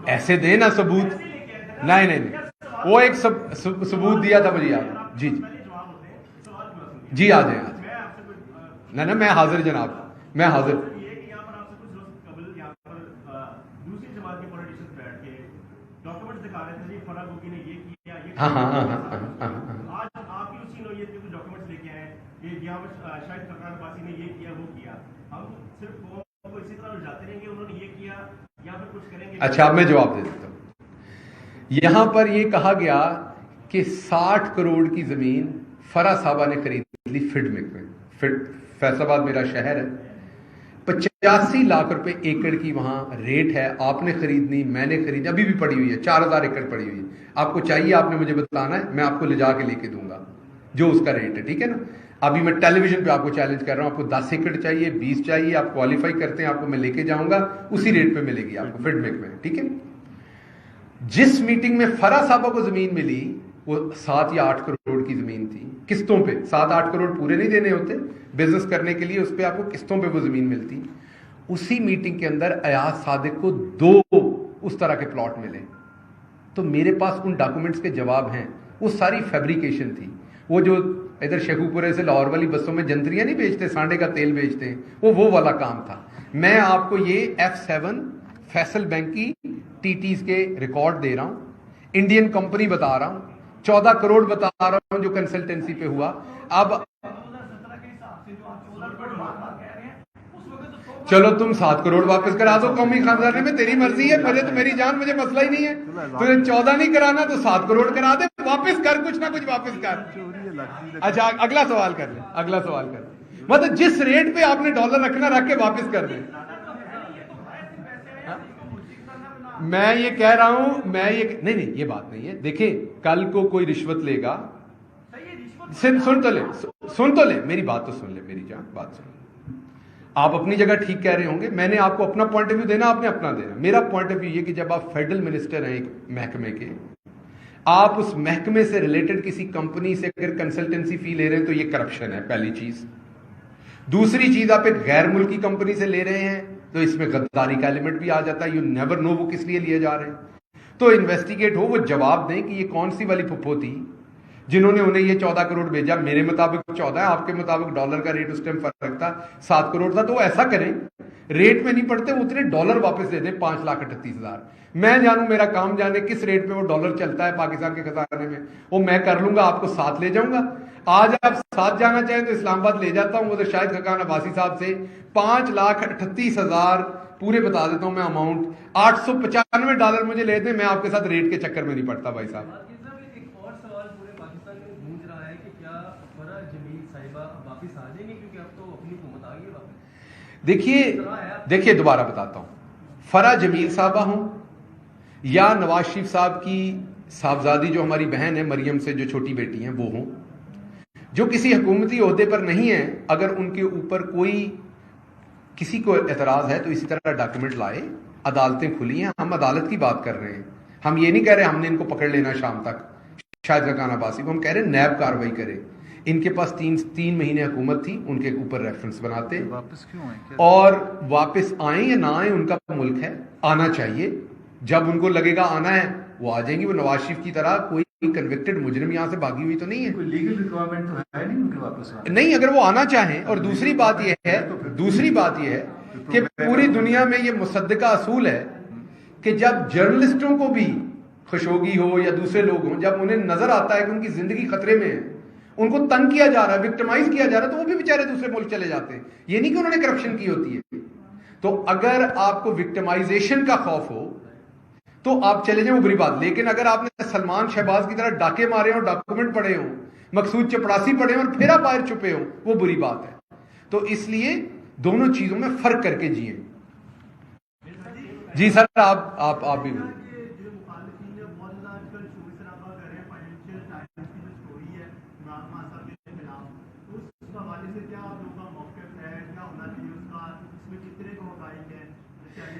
ایسے دیں نا ثبوت. نہیں, وہ ایک ثبوت دیا تھا مجھے یاد. جی جی آ جائیں. نہ میں حاضر جناب, میں حاضر. ہاں ہاں ہاں ہاں اچھا, اب میں جواب دے دیتا ہوں. یہاں پر یہ کہا گیا کہ 60 کروڑ کی زمین فرا صاحبہ نے خرید لی فیڈمک میں. فیصل آباد میرا شہر ہے. 85 لاکھ روپے ایکڑ کی وہاں ریٹ ہے. آپ نے خریدنی, میں نے خریدنی, ابھی بھی پڑی ہوئی ہے, 4000 ایکڑ پڑی ہوئی ہے. آپ کو چاہیے, آپ نے مجھے بتانا ہے, میں آپ کو لے جا کے لے کے دوں گا. جو اس کا ریٹ ہے, ٹھیک ہے نا. ابھی میں ٹیلی ویژن پہ آپ کو چیلنج کر رہا ہوں, آپ کو 10 ایکڑ چاہیے, 20 چاہیے, آپ کوالیفائی کرتے ہیں, آپ کو میں لے کے جاؤں گا, اسی ریٹ پہ ملے گی آپ کو فیڈ بیک میں, ٹھیک ہے. جس میٹنگ میں فرا صاحبہ کو زمین ملی وہ 7 یا 8 کروڑ کی زمین تھی قسطوں پہ. 7-8 کروڑ پورے نہیں دینے ہوتے بزنس کرنے کے لیے, اس پہ آپ کو قسطوں پہ وہ زمین ملتی. اسی میٹنگ کے اندر ایاز صادق کو 2 اس طرح کے پلاٹ ملے. تو میرے پاس ان ڈاکومنٹس کے جواب ہیں. وہ ساری فیبریکیشن تھی. وہ جو ادھر شیخو پورے سے لاہور والی بسوں میں جنتریاں نہیں بیچتے, سانڈے کا تیل بیچتے ہیں, وہ والا کام تھا. میں آپ کو یہ F7 فیصل بینک کی TTs کے ریکارڈ دے رہا ہوں, انڈین کمپنی بتا رہا ہوں, 14 کروڑ بتا رہا ہوں جو کنسلٹنسی پہ ہوا. اب 2017 کے حساب سے جو آپ 14 کروڑ بات کہہ رہے ہیں اس وقت تو چلو تم 7 کروڑ واپس کرا دو قومی خزانے میں, تیری مرضی ہے, مجھے تو میری جان, مجھے مسئلہ ہی نہیں ہے. تجھے 14 نہیں کرانا تو 7 کروڑ کرا دے, واپس کر, کچھ نہ کچھ واپس کر. اچھا اگلا سوال کر لیں, اگلا سوال کر لیں. مطلب جس ریٹ پہ آپ نے ڈالر رکھنا رکھ کے واپس کر دیں. میں یہ کہہ رہا ہوں, نہیں یہ بات نہیں ہے. دیکھیں کل کو کوئی رشوت لے گا, سن تو لے میری بات, تو سن لے میری جان, بات سن. آپ اپنی جگہ ٹھیک کہہ رہے ہوں گے, میں نے آپ کو اپنا پوائنٹ آف ویو دینا, آپ نے اپنا دینا. میرا پوائنٹ آف ویو یہ کہ جب آپ فیڈرل منسٹر ہیں ایک محکمے کے, آپ اس محکمے سے ریلیٹڈ کسی کمپنی سے اگر کنسلٹنسی فی لے رہے ہیں تو یہ کرپشن ہے, پہلی چیز. دوسری چیز, آپ ایک غیر ملکی کمپنی سے لے رہے ہیں تو اس میں غداری کا ایلیمنٹ بھی آ جاتا ہے. یو نیور نو وہ کس لیے لیے جا رہے ہیں. تو انویسٹیگیٹ ہو, وہ جواب دیں کہ یہ کون سی والی پھپھو تھی جنہوں نے انہیں یہ 14 کروڑ بھیجا. میرے مطابق 14 ہے, آپ کے مطابق ڈالر کا ریٹ اس ٹائم فرق تھا, 7 کروڑ تھا. تو وہ ایسا کریں, ریٹ میں نہیں پڑتے, وہ اتنے ڈالر واپس دے دیں, 5,38,000. میں جانوں, میرا کام جانے کس ریٹ پہ وہ ڈالر چلتا ہے پاکستان کے خزانے میں, وہ میں کر لوں گا, آپ کو ساتھ لے جاؤں گا. آج آپ ساتھ جانا چاہیں تو اسلام آباد لے جاتا ہوں. وہ تو شاہد خاقان عباسی صاحب سے 5,38,000 پورے بتا دیتا ہوں میں اماؤنٹ, $895 مجھے لے دیں, میں آپ کے ساتھ ریٹ کے چکر میں نہیں پڑتا بھائی صاحب. ایک اور سوال پورے پاکستان میں گونج رہا ہے کہ کیا فرا جمیل صاحبہ واپس آ جائیں گے, کیونکہ اب تو اپنی حکومت آ گئی ہے واپس. دیکھیے دوبارہ بتاتا ہوں, فرا جمیل صاحبہ ہوں یا نواز شریف صاحب کی صاحبزادی جو ہماری بہن ہے مریم سے جو چھوٹی بیٹی ہیں وہ ہوں, جو کسی حکومتی عہدے پر نہیں ہیں, اگر ان کے اوپر کوئی کسی کو اعتراض ہے تو اسی طرح ڈاکومنٹ لائے, عدالتیں کھلی ہیں, ہم عدالت کی بات کر رہے ہیں. ہم یہ نہیں کہہ رہے ہم نے ان کو پکڑ لینا شام تک, شاہد خاقان عباسی کو. ہم کہہ رہے ہیں نیب کاروائی کرے. ان کے پاس 3 مہینے حکومت تھی, ان کے اوپر ریفرنس بناتے, واپس کیوں آئیں, اور واپس آئیں یا نہ آئیں ان کا ملک ہے, آنا چاہیے. جب ان کو لگے گا آنا ہے وہ آ جائیں گی. وہ نواز شریف کی طرح کوئی کنوکٹڈ مجرم یہاں سے بھاگی ہوئی تو نہیں ہے, کوئی لیگل ریکوائرمنٹ تو ہے نہیں ان کے واپس آنے نہیں, اگر وہ آنا چاہیں. اور دوسری بات یہ ہے کہ پوری دنیا میں یہ مصدقہ اصول ہے کہ جب جرنلسٹوں کو بھی خشوگی ہو یا دوسرے لوگ ہوں, جب انہیں نظر آتا ہے کہ ان کی زندگی خطرے میں ہے, ان کو تنگ کیا جا رہا ہے, وکٹمائز کیا جا رہا ہے, تو وہ بھی بیچارے دوسرے ملک چلے جاتے ہیں. یہ نہیں کہ انہوں نے کرپشن کی ہوتی ہے. تو اگر آپ کو وکٹمائزیشن کا خوف ہو تو آپ چلے جائیں, وہ بری بات. لیکن اگر آپ نے سلمان شہباز کی طرح ڈاکے مارے ہوں, ڈاکومنٹ پڑے ہوں, مقصود چپڑاسی پڑے ہوں اور پھر آپ باہر چھپے ہوں, وہ بری بات ہے. تو اس لیے دونوں چیزوں میں فرق کر کے جیئیں. جی سر, آپ بھی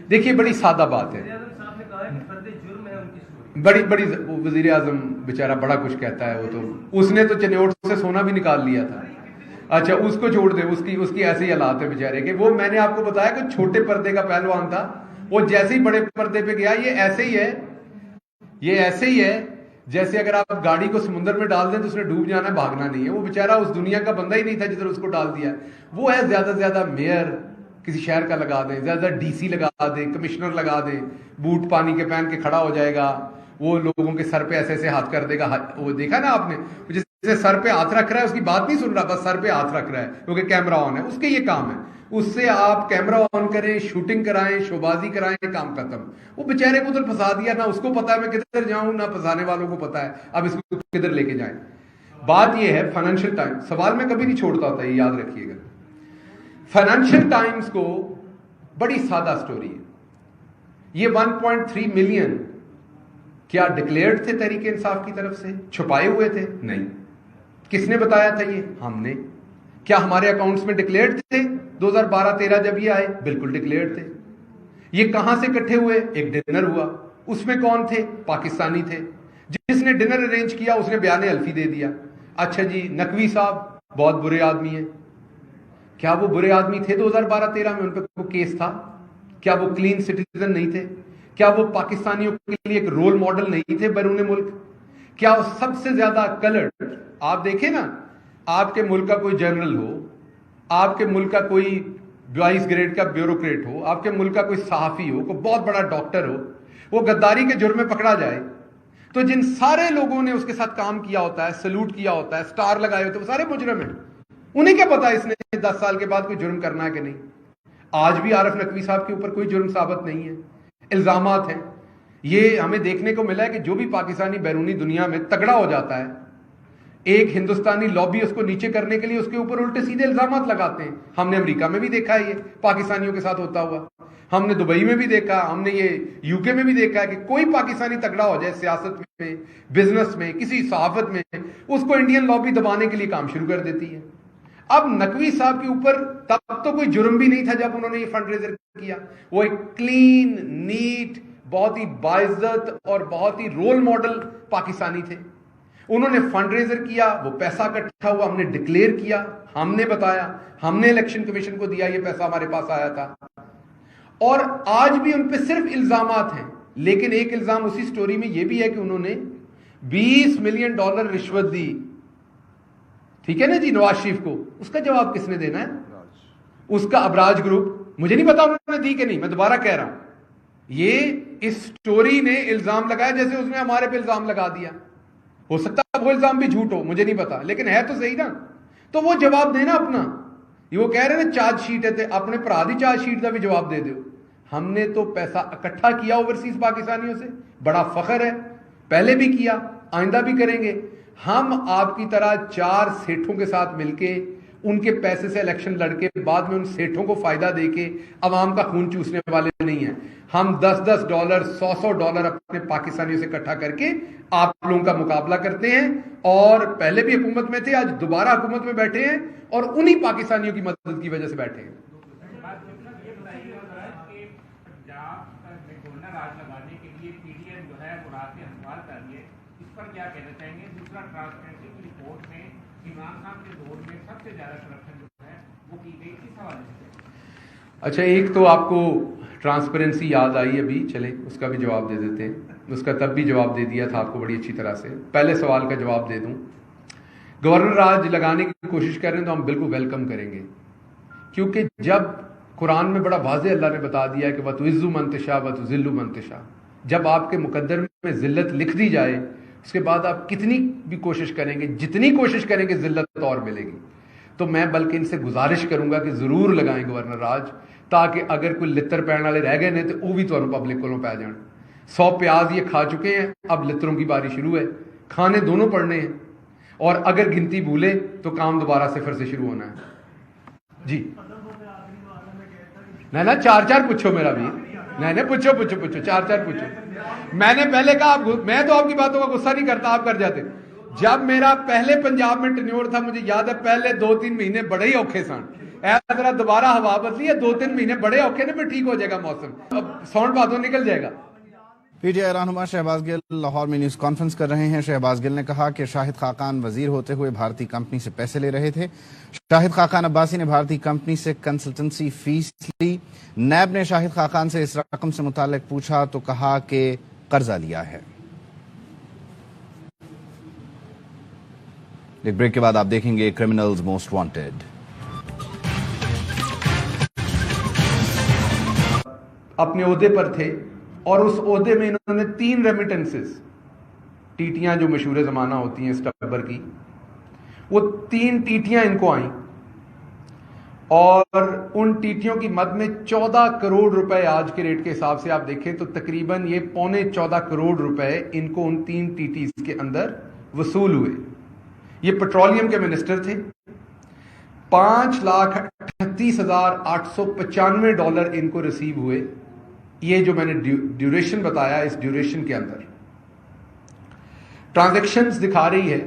دیکھیے, بڑی سادہ بات ہے, بڑی وزیر اعظم بیچارہ بڑا کچھ کہتا ہے. وہ تو اس نے تو چنوٹ سے سونا بھی نکال لیا تھا. اچھا اس کو چھوڑ دے, اس کی ایسی حالات ہے بیچارے کے. وہ میں نے آپ کو بتایا کہ چھوٹے پردے کا پہلوان تھا, وہ جیسے ہی بڑے پردے پہ گیا, یہ ایسے ہی ہے جیسے اگر آپ گاڑی کو سمندر میں ڈال دیں تو اس نے ڈوب جانا ہے, بھاگنا نہیں ہے. وہ بیچارہ اس دنیا کا بندہ ہی نہیں تھا جدھر اس کو ڈال دیا. وہ ہے زیادہ سے زیادہ میئر کسی شہر کا لگا دیں, زیادہ DC لگا دیں, کمشنر لگا دیں, بوٹ پانی کے پہن کے کھڑا ہو جائے گا, وہ لوگوں کے سر پہ ایسے ہاتھ کر دے گا. وہ دیکھا نا آپ نے, جیسے سر پہ ہاتھ رکھ رہا ہے, اس کی بات نہیں سن رہا, بس سر پہ ہاتھ رکھ رہا ہے کیونکہ کیمرہ آن ہے. اس کے یہ کام ہے. اس سے آپ کیمرہ آن کریں, شوٹنگ کرائیں, شوبازی کرائیں, کام ختم. وہ بیچارے کو ادھر پھنسا دیا, نہ اس کو پتا ہے میں کدھر جاؤں, نہ پھنسانے والوں کو پتا ہے اب اس کو کدھر لے کے جائیں. بات یہ ہے فائنینشیل ٹائم, سوال میں کبھی نہیں چھوڑتا ہوتا, یہ یاد رکھیے گا. فائنینشیل ٹائمز کو بڑی سادہ سٹوری ہے. یہ 1.3 ملین کیا ڈکلیئرڈ تھے تحریک انصاف کی طرف سے, چھپائے ہوئے تھے؟ نہیں. کس نے بتایا تھا یہ؟ ہم نے. کیا ہمارے اکاؤنٹس میں ڈکلیئرڈ تھے 2012-13 جب یہ آئے؟ بالکل ڈکلیئرڈ تھے. یہ کہاں سے اکٹھے ہوئے؟ ایک ڈنر ہوا. اس میں کون تھے؟ پاکستانی تھے. جس نے ڈنر ارینج کیا اس نے بیان الفی دے دیا. اچھا جی نقوی صاحب بہت برے آدمی ہیں. کیا وہ برے آدمی تھے 2012-13 میں؟ ان پہ کوئی کیس تھا؟ کیا وہ کلین سٹیزن نہیں تھے؟ کیا وہ پاکستانیوں کے لیے ایک رول ماڈل نہیں تھے بیرون ملک؟ کیا وہ سب سے زیادہ کلرڈ؟ آپ دیکھیں نا, آپ کے ملک کا کوئی جنرل ہو, آپ کے ملک کا کوئی 22 گریڈ کا بیوروکریٹ ہو, آپ کے ملک کا کوئی صحافی ہو, کوئی بہت بڑا ڈاکٹر ہو, وہ غداری کے جرم میں پکڑا جائے تو جن سارے لوگوں نے اس کے ساتھ کام کیا ہوتا ہے, سلوٹ کیا ہوتا ہے, سٹار لگائے ہوتے ہیں, وہ سارے مجرم ہیں. انہیں کیا پتا اس نے 10 سال کے بعد کوئی جرم کرنا ہے کہ نہیں. آج بھی عارف نقوی صاحب کے اوپر کوئی جرم ثابت نہیں ہے, الزامات ہیں. یہ ہمیں دیکھنے کو ملا ہے کہ جو بھی پاکستانی بیرونی دنیا میں تگڑا ہو جاتا ہے, ایک ہندوستانی لابی اس کو نیچے کرنے کے لیے اس کے اوپر الٹے سیدھے الزامات لگاتے ہیں. ہم نے امریکہ میں بھی دیکھا ہے یہ پاکستانیوں کے ساتھ ہوتا ہوا, ہم نے دبئی میں بھی دیکھا, ہم نے یہ یو کے میں بھی دیکھا ہے کہ کوئی پاکستانی تگڑا ہو جائے سیاست میں, بزنس میں, کسی صحافت میں, اس کو انڈین لابی دبانے کے لیے کام شروع کر دیتی ہے. اب نقوی صاحب کے اوپر تب تو کوئی جرم بھی نہیں تھا جب انہوں نے یہ فنڈ ریزر کیا. وہ ایک کلین, نیٹ, بہت ہی باعزت اور بہت ہی رول ماڈل پاکستانی تھے. انہوں نے فنڈ ریزر کیا, وہ پیسہ اکٹھا ہوا, ہم نے ڈکلیئر کیا, ہم نے بتایا, ہم نے الیکشن کمیشن کو دیا, یہ پیسہ ہمارے پاس آیا تھا. اور آج بھی ان پہ صرف الزامات ہیں. لیکن ایک الزام اسی سٹوری میں یہ بھی ہے کہ انہوں نے $20 ملین رشوت دی. ٹھیک ہے نا جی, نواز شریف کو. اس کا جواب کس نے دینا ہے؟ اس کا ابراج گروپ. مجھے نہیں پتا انہوں نے دی کہ نہیں, میں دوبارہ کہہ رہا ہوں. یہ اس سٹوری نے الزام لگایا جیسے اس نے ہمارے پہ الزام لگا دیا. ہو سکتا ہے وہ الزام بھی جھوٹ ہو, مجھے نہیں پتا, لیکن ہے تو صحیح نا. تو وہ جواب دینا اپنا. یہ وہ کہہ رہے ہیں نا چارج شیٹ ہے, اپنے پرا دی چارج شیٹ کا بھی جواب دے دو. ہم نے تو پیسہ اکٹھا کیا اوورسیز پاکستانیوں سے, بڑا فخر ہے, پہلے بھی کیا, آئندہ بھی کریں گے. ہم آپ کی طرح 4 سیٹھوں کے ساتھ مل کے ان کے پیسے سے الیکشن لڑ کے بعد میں ان سیٹھوں کو فائدہ دے کے عوام کا خون چوسنے والے نہیں ہیں. ہم $10 $100 اپنے پاکستانیوں سے اکٹھا کر کے آپ لوگوں کا مقابلہ کرتے ہیں, اور پہلے بھی حکومت میں تھے, آج دوبارہ حکومت میں بیٹھے ہیں, اور انہی پاکستانیوں کی مدد کی وجہ سے بیٹھے ہیں. کیا کہنا چاہیں گے؟ دوسرا ٹرانسپیرنسی کی رپورٹ میں عمران خان کے دور میں سب سے زیادہ کرپشن جو ہے وہ کی گئی, کس حوالے سے؟ اچھا, ایک تو آپ کو ٹرانسپیرنسی یاد آئی ابھی, چلیں اس کا بھی جواب دے دیتے ہیں. اس کا تب بھی جواب دے دیا تھا آپ کو بڑی اچھی طرح سے. پہلے سوال کا جواب دے دوں. گورنر راج لگانے کی کوشش کر رہے ہیں تو ہم بالکل ویلکم کریں گے, کیونکہ جب قرآن میں بڑا واضح اللہ نے بتا دیا ہے کہ وَتُعِزُّ مَن تَشَاءُ وَتُذِلُّ مَن تَشَاءُ, جب آپ کے مقدر میں ذلت لکھ دی جائے اس کے بعد آپ کتنی بھی کوشش کریں گے, جتنی کوشش کریں گے ذلت اور ملے گی. تو میں بلکہ ان سے گزارش کروں گا کہ ضرور لگائیں گورنر راج, تاکہ اگر کوئی لتر پہن والے رہ گئے نہیں تو وہ بھی تو پبلک کو پی جان. 100 پیاز یہ کھا چکے ہیں, اب لتروں کی باری شروع ہے, کھانے دونوں پڑنے ہیں, اور اگر گنتی بھولے تو کام دوبارہ صفر سے شروع ہونا ہے. جی نہیں 4 پوچھو میرا بھی, نہیں پوچھو 4 پوچھو. میں نے پہلے کہا, میں تو آپ کی باتوں کا غصہ نہیں کرتا, آپ کر جاتے. جب میرا پہلے پنجاب میں ٹینیور تھا, مجھے یاد ہے پہلے 2-3 مہینے بڑے ہی اوکھے سن. ایسا ذرا دوبارہ ہوا بدلی ہے, 2-3 مہینے بڑے اوکھے نے, پھر ٹھیک ہو جائے گا موسم, اب ساؤنڈ باتوں نکل جائے گا. پی ٹی آئی رہنما شہباز گل لاہور میں نیوز کانفرنس کر رہے ہیں. شہباز گل نے کہا کہ شاہد خاقان وزیر ہوتے ہوئے بھارتی کمپنی سے پیسے لے رہے تھے. شاہد خاقان عباسی نے بھارتی کمپنی سے کنسلٹنسی فیس لی. نیب نے شاہد خاقان سے اس رقم سے متعلق پوچھا تو کہا کہ قرضہ لیا ہے. ایک بریک کے بعد آپ دیکھیں گے کرمنلز موسٹ وانٹیڈ. اپنے عہدے پر تھے اور اس عہدے میں انہوں نے 3 ریمیٹنسز, ٹیٹیاں جو مشہور زمانہ ہوتی ہیں سٹبر کی, وہ 3 ٹیٹیاں ان کو آئیں, اور ان ٹیٹیوں کی مد میں 14 کروڑ روپے آج کے ریٹ کے حساب سے آپ دیکھیں تو تقریباً یہ 14.25 کروڑ روپے ان کو ان 3 ٹیٹیز کے اندر وصول ہوئے. یہ پیٹرولیم کے منسٹر تھے. $5,38,895 ان کو ریسیو ہوئے. یہ جو میں نے ڈیوریشن بتایا, اس ڈیوریشن کے اندر ٹرانزیکشنز دکھا رہی ہے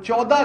14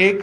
1।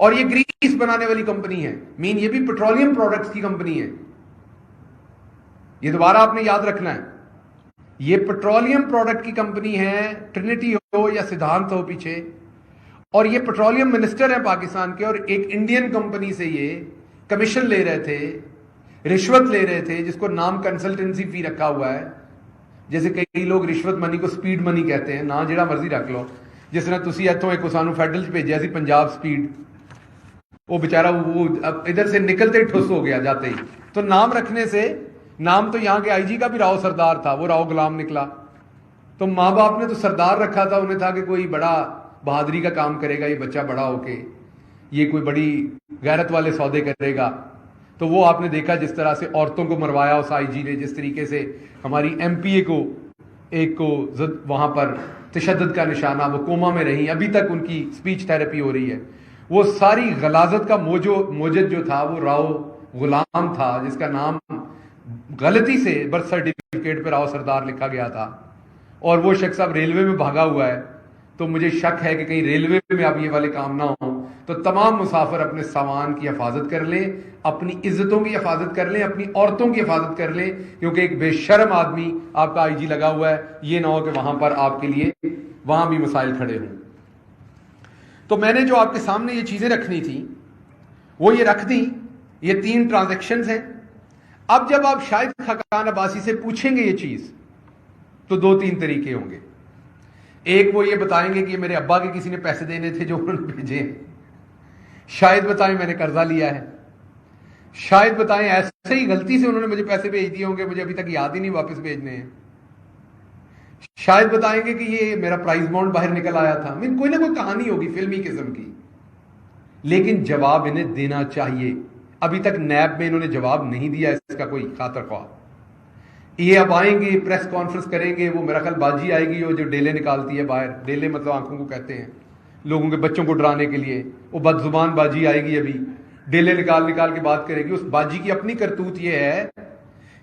اور یہ گریس بنانے والی کمپنی ہے، مین یہ بھی پیٹرولیم پروڈکٹس کی کمپنی ہے، یہ دوبارہ آپ نے یاد رکھنا ہے، یہ پیٹرولیم پروڈکٹ کی کمپنی ہے، ٹرینٹی ہو یا سدھانت ہو پیچھے، اور یہ پیٹرولیم منسٹر ہیں پاکستان کے، اور ایک انڈین کمپنی سے یہ کمیشن لے رہے تھے، رشوت لے رہے تھے، جس کو نام کنسلٹنسی فی رکھا ہوا ہے، جیسے کئی لوگ رشوت منی کو سپیڈ منی کہتے ہیں، نہ جڑا مرضی رکھ لو، جس طرح تسی اتوں ایک سانو فیڈرل بھیجیا سی پنجاب سپیڈ، وہ بیچارہ وہ ادھر سے نکلتے ہی ٹھس ہو گیا جاتے ہی، تو نام رکھنے سے، نام تو یہاں کے آئی جی کا بھی راؤ سردار تھا، وہ راؤ غلام نکلا، تو ماں باپ نے تو سردار رکھا تھا، انہیں تھا کہ کوئی بڑا بہادری کا کام کرے گا یہ بچہ بڑا ہو کے، یہ کوئی بڑی غیرت والے سودے کرے گا، تو وہ آپ نے دیکھا جس طرح سے عورتوں کو مروایا اس آئی جی نے، جس طریقے سے ہماری ایم پی اے کو ایک کو وہاں پر تشدد کا نشانہ، وہ کوما میں رہی، ابھی تک ان کی سپیچ تھراپی ہو رہی ہے، وہ ساری غلاظت کا موجد جو تھا وہ راؤ غلام تھا، جس کا نام غلطی سے برتھ سرٹیفکیٹ پہ راؤ سردار لکھا گیا تھا، اور وہ شخص اب ریلوے میں بھاگا ہوا ہے، تو مجھے شک ہے کہ کہیں ریلوے میں اب یہ والے کام نہ ہوں، تو تمام مسافر اپنے سامان کی حفاظت کر لیں، اپنی عزتوں کی حفاظت کر لیں، اپنی عورتوں کی حفاظت کر لیں، کیونکہ ایک بے شرم آدمی آپ کا آئی جی لگا ہوا ہے، یہ نہ ہو کہ وہاں پر آپ کے لیے وہاں بھی مسائل کھڑے ہوں۔ تو میں نے جو آپ کے سامنے یہ چیزیں رکھنی تھی وہ یہ رکھ دیں، یہ 3 ٹرانزیکشنز ہیں۔ اب جب آپ شاہد خاقان عباسی سے پوچھیں گے یہ چیز تو 2-3 طریقے ہوں گے، ایک وہ یہ بتائیں گے کہ میرے ابا کے کسی نے پیسے دینے تھے جو انہوں نے بھیجے ہیں، شاید بتائیں میں نے قرضہ لیا ہے، شاید بتائیں ایسے ہی غلطی سے انہوں نے مجھے پیسے بھیج دیے ہوں گے، مجھے ابھی تک یاد ہی نہیں واپس بھیجنے ہیں، شاید بتائیں گے کہ یہ میرا پرائز بانڈ باہر نکل آیا تھا، کوئی نہ کوئی کہانی ہوگی فلمی قسم کی، لیکن جواب انہیں دینا چاہیے۔ ابھی تک نیب میں انہوں نے جواب نہیں دیا اس کا کوئی خاطر خواہ۔ یہ اب آئیں گے، پریس کانفرنس کریں گے، وہ میرا خیال باجی آئے گی وہ جو ڈیلے نکالتی ہے باہر، ڈیلے مطلب آنکھوں کو کہتے ہیں، لوگوں کے بچوں کو ڈرانے کے لیے، وہ بد زبان باجی آئے گی، ابھی ڈیلے نکال کے بات کرے گی۔ اس باجی کی اپنی کرتوت یہ ہے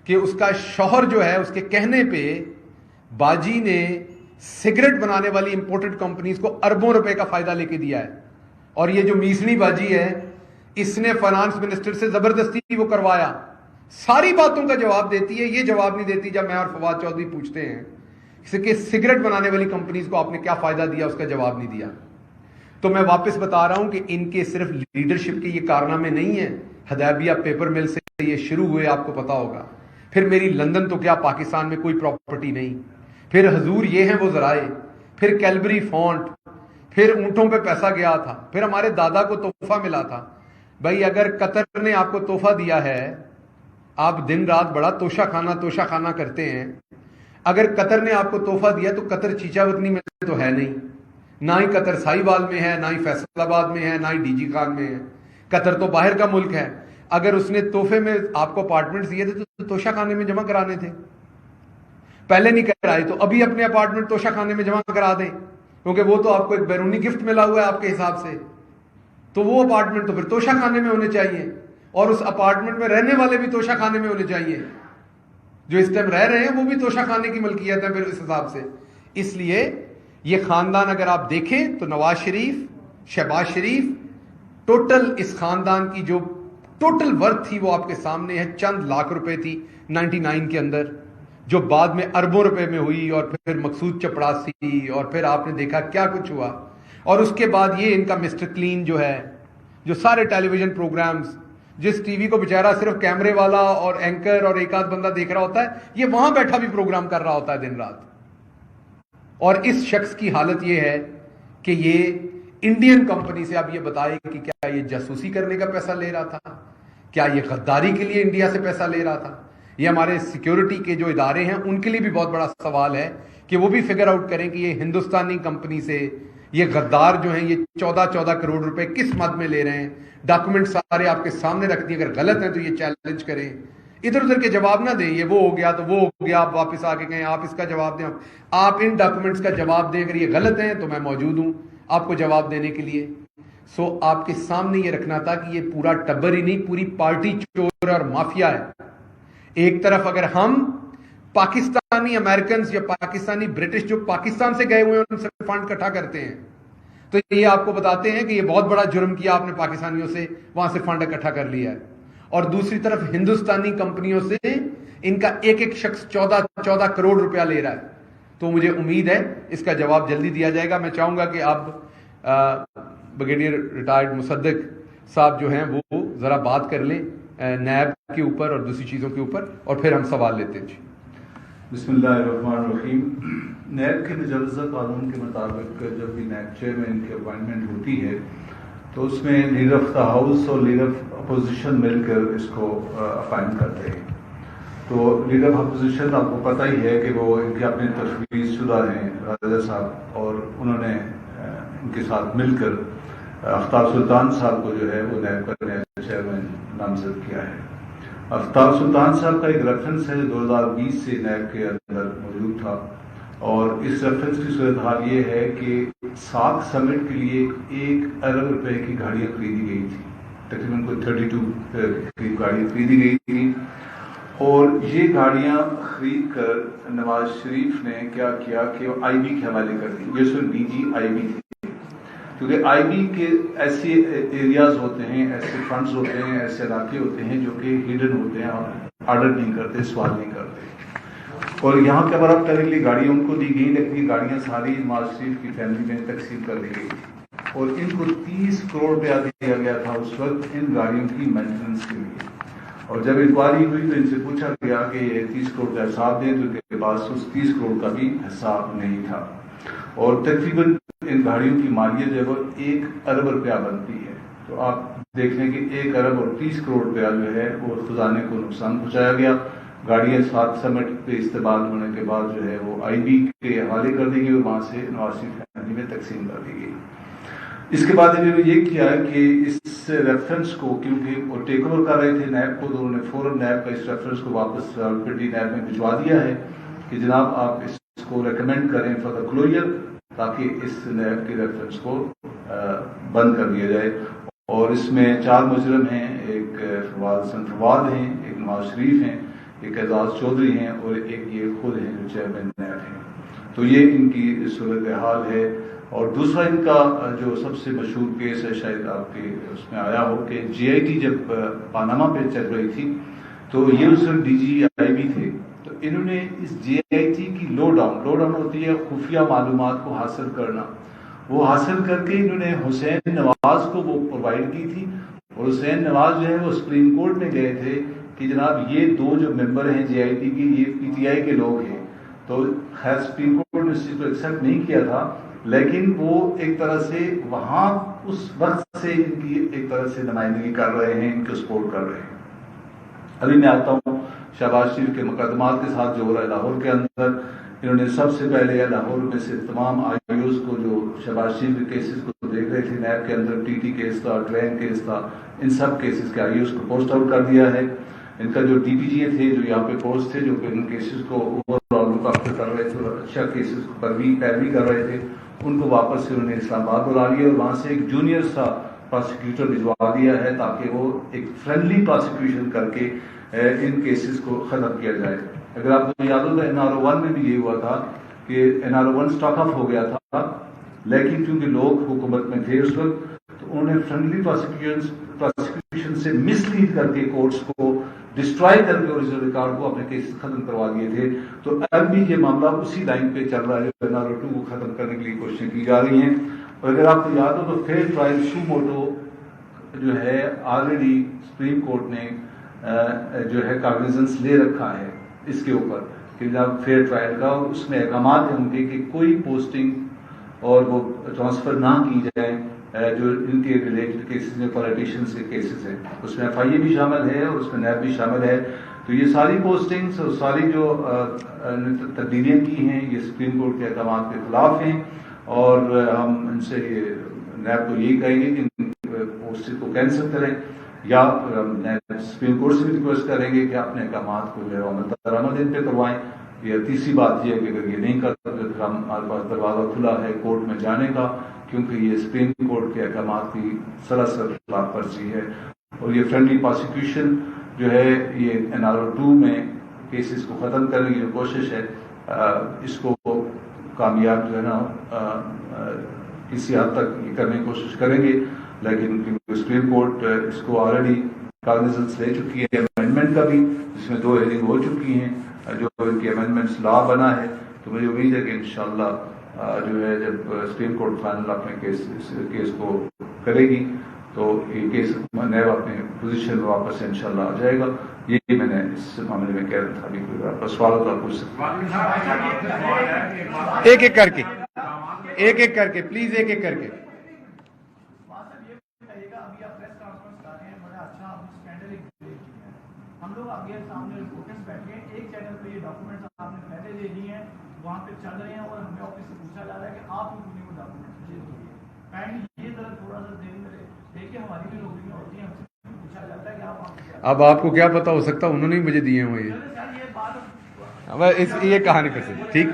کہ اس کا شوہر جو ہے اس کے کہنے پہ باجی نے سگریٹ بنانے والی امپورٹڈ کمپنیز کو اربوں روپے کا فائدہ لے کے دیا ہے، اور یہ جو میسنی باجی ہے اس نے فائنانس منسٹر سے زبردستی وہ کروایا، ساری باتوں کا جواب دیتی ہے، یہ جواب نہیں دیتی جب میں اور فواد چودھری پوچھتے ہیں کہ سگریٹ بنانے والی کمپنیز کو آپ نے کیا فائدہ دیا، اس کا جواب نہیں دیا۔ تو میں واپس بتا رہا ہوں کہ ان کے صرف لیڈرشپ کے یہ کارنامے نہیں ہیں، حدیبیہ پیپر مل سے یہ شروع ہوئے، آپ کو پتا ہوگا، پھر میری لندن تو کیا پاکستان میں کوئی پراپرٹی نہیں، پھر حضور یہ ہیں وہ ذرائع، پھر کیلبری فونٹ، پھر اونٹوں پہ پیسہ گیا تھا، پھر ہمارے دادا کو تحفہ ملا تھا۔ بھائی اگر قطر نے آپ کو تحفہ دیا ہے، آپ دن رات بڑا توشہ خانہ کرتے ہیں، اگر قطر نے آپ کو تحفہ دیا تو قطر چیچا وطنی میں تو ہے نہیں، نہ ہی قطر سائی بال میں ہے، نہ ہی فیصل آباد میں ہے، نہ ہی ڈی جی خان میں ہے، قطر تو باہر کا ملک ہے۔ اگر اس نے تحفے میں آپ کو اپارٹمنٹ دیے تھے تو توشہ خانے میں جمع کرانے تھے، پہلے نہیں کرائے تو ابھی اپنے اپارٹمنٹ توشہ خانے میں جمع کرا دیں، کیونکہ وہ تو آپ کو ایک بیرونی گفٹ ملا ہوا ہے آپ کے حساب سے، تو وہ اپارٹمنٹ تو پھر توشہ خانے میں ہونے چاہیے، اور اس اپارٹمنٹ میں رہنے والے بھی توشہ خانے میں ہونے چاہیے، جو اس ٹائم رہ رہے ہیں وہ بھی توشہ خانے کی ملکیت ہے پھر اس حساب سے۔ اس لیے یہ خاندان اگر آپ دیکھیں تو نواز شریف، شہباز شریف، ٹوٹل اس خاندان کی جو ٹوٹل ورتھ تھی وہ آپ کے سامنے ہے، چند لاکھ روپے تھی 99 کے اندر، جو بعد میں اربوں روپے میں ہوئی، اور پھر مقصود چپڑاسی، اور پھر آپ نے دیکھا کیا کچھ ہوا، اور اس کے بعد یہ ان کا مسٹر کلین جو ہے، جو سارے ٹیلی ویژن پروگرامز، جس ٹی وی کو بیچارہ صرف کیمرے والا اور اینکر اور ایک آدھ بندہ دیکھ رہا ہوتا ہے، یہ وہاں بیٹھا بھی پروگرام کر رہا ہوتا ہے دن رات۔ اور اس شخص کی حالت یہ ہے کہ یہ انڈین کمپنی سے اب یہ بتائے کہ کیا یہ جاسوسی کرنے کا پیسہ لے رہا تھا، کیا یہ غداری کے لیے انڈیا سے پیسہ لے رہا تھا۔ یہ ہمارے سیکیورٹی کے جو ادارے ہیں ان کے لیے بھی بہت بڑا سوال ہے کہ وہ بھی فگر آؤٹ کریں کہ یہ ہندوستانی کمپنی سے یہ غدار جو ہیں یہ 14 کروڑ روپے کس مد میں لے رہے ہیں۔ ڈاکومنٹ سارے آپ کے سامنے رکھ دیے، اگر غلط ہیں تو یہ چیلنج کریں، ادھر ادھر کے جواب نہ دیں، یہ وہ ہو گیا تو وہ ہو گیا، آپ واپس آ کے کہیں آپ اس کا جواب دیں، آپ ان ڈاکومنٹس کا جواب دیں، اگر یہ غلط ہیں تو میں موجود ہوں آپ کو جواب دینے کے لیے۔ سو آپ کے سامنے یہ رکھنا تھا کہ یہ پورا ٹبر ہی نہیں، پوری پارٹی چور اور مافیا ہے۔ ایک طرف اگر ہم پاکستانی امریکنز یا پاکستانی برٹش جو پاکستان سے گئے ہوئے ہیں ان سے فنڈ اکٹھا کرتے ہیں، تو یہ آپ کو بتاتے ہیں کہ یہ بہت بڑا جرم کیا آپ نے پاکستانیوں سے، وہاں سے فنڈ اکٹھا کر لیا ہے، اور دوسری طرف ہندوستانی کمپنیوں سے ان کا ایک ایک شخص 14 کروڑ روپیہ لے رہا ہے. تو مجھے امید ہے اس کا جواب جلدی دیا جائے گا. میں چاہوں گا کہ اب بریگیڈیئر ریٹائرڈ مصدق صاحب جو ہیں وہ ذرا بات کر لیں نیب کے اوپر اور دوسری چیزوں کے اوپر، اور پھر ہم سوال لیتے ہیں. بسم اللہ الرحمن الرحیم. نیب کے مجوزہ قانون کے مطابق جب بھی نیب چیئرمین کی اپوائنٹمنٹ ہوتی ہے تو اس میں لیڈر آف دا ہاؤس اور لیڈر آف اپوزیشن مل کر اس کو اپائنٹ کرتے ہیں. تو لیڈر آف اپوزیشن آپ کو پتہ ہی ہے کہ وہ ان کے اپنے تفویض شدہ ہیں راجہ صاحب، اور انہوں نے ان کے ساتھ مل کر افتاب سلطان صاحب کو جو ہے وہ نیب کا نیا چیئرمین نامزد کیا ہے. افتاب سلطان صاحب کا ایک ریفرنس ہے جو 2020 سے نیب کے اندر موجود تھا، اور اس ریفرنس کی صورتحال یہ ہے کہ ساک سمٹ کے لیے 1 ارب روپے کی گاڑیاں خریدی گئی تھی، تقریباً کوئی 32 قریب گاڑیاں خریدی گئی تھی. اور یہ گاڑیاں خرید کر نواز شریف نے کیا کیا کہ وہ آئی بی کے حوالے کر دی. یہ صرف ڈی جی آئی بی تھی، کیونکہ آئی بی کے ایسے ایریاز ہوتے ہیں، ایسے فنڈز ہوتے ہیں، ایسے علاقے ہوتے ہیں جو کہ ہڈن ہوتے ہیں، آرڈر نہیں کرتے، سوال نہیں کرتے. اور یہاں کے برابر کرنے لیے گاڑیاں ان کو دی گئی، لیکن یہ گاڑیاں ساری نواز شریف کی فیملی میں تقسیم کر دی گئی، اور ان کو 30 کروڑ روپیہ دیا گیا تھا اس وقت ان گاڑیوں کی مینٹیننس کے لیے. اور جب انکوائری ہوئی تو ان سے پوچھا گیا کہ یہ 30 کروڑ کا حساب دیں، تو ان کے پاس اس 30 کروڑ کا بھی حساب نہیں تھا. اور تقریباً ان گاڑیوں کی مالیت جو ہے وہ 1 ارب روپیہ بنتی ہے. تو آپ دیکھ لیں کہ 1 ارب اور 30 کروڑ روپیہ جو ہے وہ خزانے کو نقصان پہنچایا گیا. گاڑیاں ساک سمٹ پہ استعمال ہونے کے بعد جو ہے وہ آئی بی کے حوالے کر دی گئی اور وہاں سے نواز شریف فیملی میں تقسیم کر دی گئی. اس کے بعد انہوں نے یہ کیا کہ اس ریفرنس کو، کیونکہ وہ ٹیک اوور کر رہے تھے نیب کو، تو انہوں نے فوراً نیب کا اس ریفرنس کو واپس راولپنڈی نیب میں بھجوا دیا ہے کہ جناب آپ اس کو ریکمینڈ کریں فار دا کلوجر، تاکہ اس نیب کے ریفرنس کو بند کر دیا جائے. اور اس میں 4 مجرم ہیں، ایک فواد ہیں، ایک نواز شریف ہیں، ایک اعزاز چودھری ہیں، اور ایک یہ خود ہیں جو چیئرمین نیب ہیں. تو یہ ان کی صورتحال ہے. اور دوسرا ان کا جو سب سے مشہور کیس ہے، شاید آپ کے اس میں آیا ہو، کہ جی آئی ٹی جب پاناما پہ چل رہی تھی تو یہ اس وقت ڈی جی آئی بی تھے. تو انہوں نے اس جی آئی ٹی کی لو ڈاؤن ہوتی ہے خفیہ معلومات کو حاصل کرنا، وہ حاصل کر کے انہوں نے حسین نواز کو وہ پرووائڈ کی تھی. اور حسین نواز جو ہے وہ سپریم کورٹ میں گئے تھے کہ جناب یہ 2 جو ممبر ہیں جی آئی ٹی کی، یہ پی ٹی آئی کے لوگ ہیں. تو خیر سپریم کورٹ نے اس چیز کو ایکسیپٹ نہیں کیا تھا، لیکن وہ ایک طرح سے وہاں اس وقت سے ان کی ایک طرح سے نمائندگی کر رہے ہیں، ان کو سپورٹ کر رہے ہیں. ابھی میں آتا ہوں شہباز شریف کے مقدمات کے ساتھ جو ہو رہا ہے لاہور کے اندر. انہوں نے سب سے پہلے لاہور میں سے تمام آئی اوز کو جو شہباز شریف کے کیسز کو دیکھ رہے تھے، نیب کے اندر ٹی ٹی کیس تھا، ٹرین کیس تھا، ان سب کیسز کے آئی اوز کو پوسٹ آؤٹ کر دیا ہے. ان کا جو ڈی پی جی تھے جو یہاں پہ پوسٹ تھے، جو کہ ان کیسز کو اوور آل لک آفٹر کر رہے تھے اور اچھا کیسز پر بھی پیروی کر رہے تھے، ان کو واپس سے انہوں نے اسلام آباد بلا لیا اور وہاں سے ایک جونیئر سا پروسیکیوٹر بھجوا دیا ہے تاکہ وہ ایک فرینڈلی پروسیکیوشن کر کے ان کیسز کو ختم کیا جائے. اگر آپ کو یاد ہو تو این آر او 1 میں بھی یہ ہوا تھا کہ N R O 1 stock off ہو گیا تھا، لیکن کیونکہ لوگ حکومت میں تھے اس وقت تو انہوں نے فرینڈلی پروسیکیوشن سے مس لیڈ کر کے کورٹس کو ڈسٹرائے کر کے اوریجنل ریکارڈ کو اپنے کیسز ختم کروا دیے تھے. تو اب بھی یہ معاملہ اسی لائن پہ چل رہا ہے جو این آر او 2 کو ختم کرنے کے لیے کوششیں کی جا رہی ہیں. اور اگر آپ کو یاد ہو تو فیئر ٹرائل سو موٹو جو ہے آلریڈی سپریم کورٹ نے جو ہے کاگنیزنس لے رکھا ہے اس کے اوپر کہ جب فیئر ٹرائل کا، اس میں احکامات ہیں ان کے کہ کوئی پوسٹنگ اور وہ ٹرانسفر نہ کی جائے جو ان کے ریلیٹڈ کیسز میں پولیٹیشینس کے کیسز ہیں. اس میں ایف آئی اے بھی شامل ہے اور اس میں نیب بھی شامل ہے. تو یہ ساری پوسٹنگز اور ساری جو تبدیلیاں کی ہیں یہ سپریم کورٹ کے احکامات کے خلاف ہیں، اور ہم ان سے نیب کو یہی کہیں گے کہ ان پوسٹ کو کینسل کریں، یا سپریم کورٹ سے بھی ریکویسٹ کریں گے کہ اپنے احکامات کو جو ہے عمل درآمد ان پہ کروائیں. یا تیسری بات یہ ہے کہ اگر یہ نہیں کرتے تو پھر ہمارے پاس دروازہ کھلا ہے کورٹ میں جانے کا، کیونکہ یہ سپریم کورٹ کے احکامات کی سراسر خلاف ورزی ہے. اور یہ فرینڈلی پروسیکیوشن جو ہے یہ این آر او 2 میں کیسز کو ختم کرنے کی جو کوشش ہے، اس کو کامیاب جو ہے نا کسی حد تک یہ کرنے کی کوشش کریں گے، لیکن سپریم کورٹ اس کو آلریڈی کاغذات لے چکی ہے امینڈمنٹ کا بھی، جس میں 2 ہیئرنگ ہو چکی ہیں، جو ان کی امینڈمنٹس لا بنا ہے. تو مجھے امید ہے کہ انشاءاللہ جو ہے جب سپریم کورٹ فائنل اپنے کیس کو کرے گی تو یہ کیس نیب اپنے پوزیشن میں واپس انشاءاللہ آ جائے گا. یہی میں نے اس معاملے میں کہہ رہا تھا. ابھی کوئی آپ کا سوال ہوگا پوچھ سکتے ہیں. ایک ایک کر کے پلیز ایک ایک کر کے. ابھی آپ پریس کانفرنس کر رہے ہیں، بڑا اچھا آپ اسکینڈل ہم لوگ آگے سامنے رپورٹرز بیٹھے ہیں، ایک چینل پہ یہ ڈاکومنٹس آپ نے پہلے لے لیے ہیں، وہاں پہ چل رہے ہیں اور ہمیں آفس سے پوچھا جا رہا ہے کہ آپ کیوں نہیں وہ ڈاکومنٹ اینڈ یہ ذرا تھوڑا سا دیر میں دیکھیے ہماری بھی نوکریاں ہوتی ہیں، ہم سے پوچھا جاتا ہے کہ آپ اب آپ کو کیا پتا ہو سکتا انہوں نے ہی مجھے دیے ہیں یہ کہا نہیں کر سکتے. ٹھیک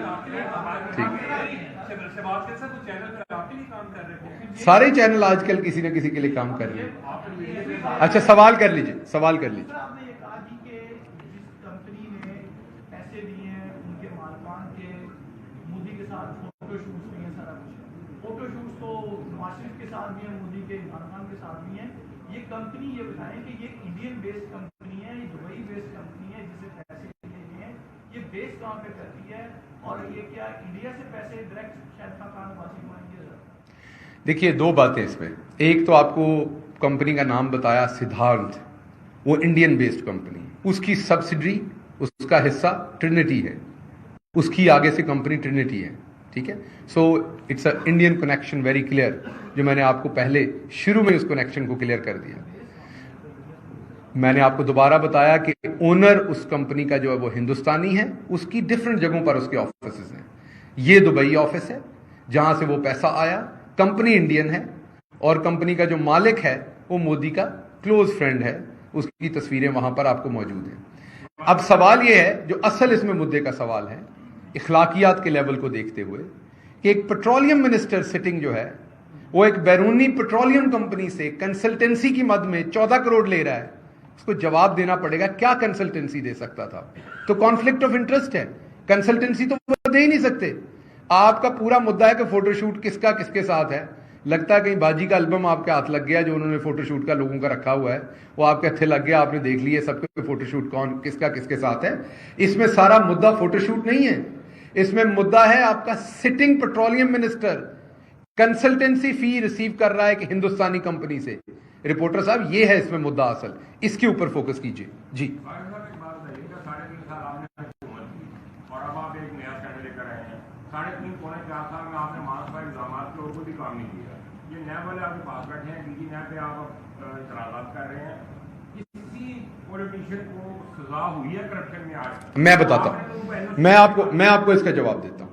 سارے چینل آج کل کسی نہ کسی کے لیے کام کر رہے ہیں. اچھا سوال کر لیجئے. آپ نے یہ کہا جی کہ جس کمپنی نے پیسے دیے ہیں ان کے مالکان کے مودی کے ساتھ فوٹو شوٹس بھی ہیں، سارا کچھ فوٹو شوٹس تو نواز شریف کے ساتھ بھی ہیں، مودی کے عمران خان کے ساتھ بھی ہیں. یہ کمپنی یہ بتائیں کہ یہ انڈین بیسڈ کمپنی ہے، یہ دبئی بیسڈ کمپنی ہے جسے پیسے دیے گئے ہیں، یہ بیس کہاں پہ کرتی ہے اور یہ کیا انڈیا سے پیسے ڈائریکٹ شاہد خاقان عباسی کو آئیں گے؟ دیکھیے 2 باتیں اس میں. ایک تو آپ کو کمپنی کا نام بتایا سدھارتھ، وہ انڈین بیسڈ کمپنی، اس کی سبسڈری اس کا حصہ ٹرینٹی ہے، اس کی آگے سے کمپنی ٹرینٹی ہے. ٹھیک ہے. So it's a Indian connection very clear, جو میں نے آپ کو پہلے شروع میں اس کنیکشن کو کلیئر کر دیا. میں نے آپ کو دوبارہ بتایا کہ اونر اس کمپنی کا جو ہے وہ ہندوستانی ہے، اس کی ڈفرنٹ جگہوں پر اس کے آفیسز ہیں. یہ دبئی آفس ہے جہاں سے وہ پیسہ آیا. کمپنی انڈین ہے اور کمپنی کا جو مالک ہے وہ مودی کا کلوز فرینڈ ہے. اس کی تصویریں وہاں پر آپ کو موجود ہیں. اب سوال یہ ہے جو اصل اس میں مدعے کا سوال ہے اخلاقیات کے لیول کو دیکھتے ہوئے، کہ ایک پیٹرولیم منسٹر سٹنگ جو ہے وہ ایک بیرونی پیٹرولیم کمپنی سے کنسلٹنسی کی مد میں 14 کروڑ لے رہا ہے. اس کو جواب دینا پڑے گا کیا کنسلٹنسی دے سکتا تھا. تو کانفلکٹ آف انٹرسٹ ہے. کنسلٹنسی تو وہ دے ہی نہیں سکتے. آپ کا پورا مدعا ہے کہ فوٹو شوٹ کس کے ساتھ ہے. لگتا ہے کہیں باجی کا البم آپ کے ہاتھ لگ گیا جو انہوں نے فوٹو شوٹ کا لوگوں کا رکھا ہوا ہے، وہ آپ کے ہاتھ لگ گیا، آپ نے دیکھ لیے سب کے فوٹو شوٹ کون کس کے ساتھ ہے. اس میں سارا مدعا فوٹو شوٹ نہیں ہے. اس میں مدعا ہے آپ کا سٹنگ پیٹرولیم منسٹر کنسلٹنسی فی ریسیو کر رہا ہے کہ ہندوستانی کمپنی سے. رپورٹر صاحب یہ ہے اس میں مدعا اصل، اس کے اوپر فوکس کیجیے. جی میں بتاتا ہوں، میں آپ کو اس کا جواب دیتا ہوں.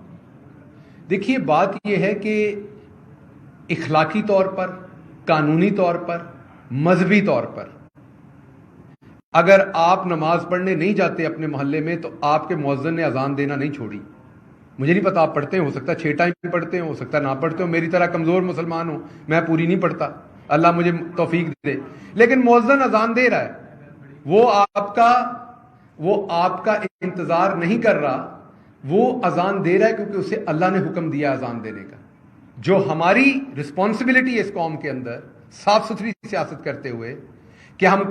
دیکھیے بات یہ ہے کہ اخلاقی طور پر، قانونی طور پر، مذہبی طور پر اگر آپ نماز پڑھنے نہیں جاتے اپنے محلے میں تو آپ کے مؤذن نے اذان دینا نہیں چھوڑی. مجھے نہیں پتا آپ پڑھتے ہیں، ہو سکتا ہے 6 ٹائم پڑھتے ہیں، ہو سکتا ہے نہ پڑھتے ہو، میری طرح کمزور مسلمان ہوں، میں پوری نہیں پڑھتا، اللہ مجھے توفیق دے. لیکن مؤذن اذان دے رہا ہے، وہ آپ کا انتظار نہیں کر رہا، وہ اذان دے رہا ہے کیونکہ اسے اللہ نے حکم دیا اذان دینے کا. جو ہماری رسپانسبلٹی ہے اس قوم کے اندر صاف ستھری سیاست کرتے ہوئے کہ ہم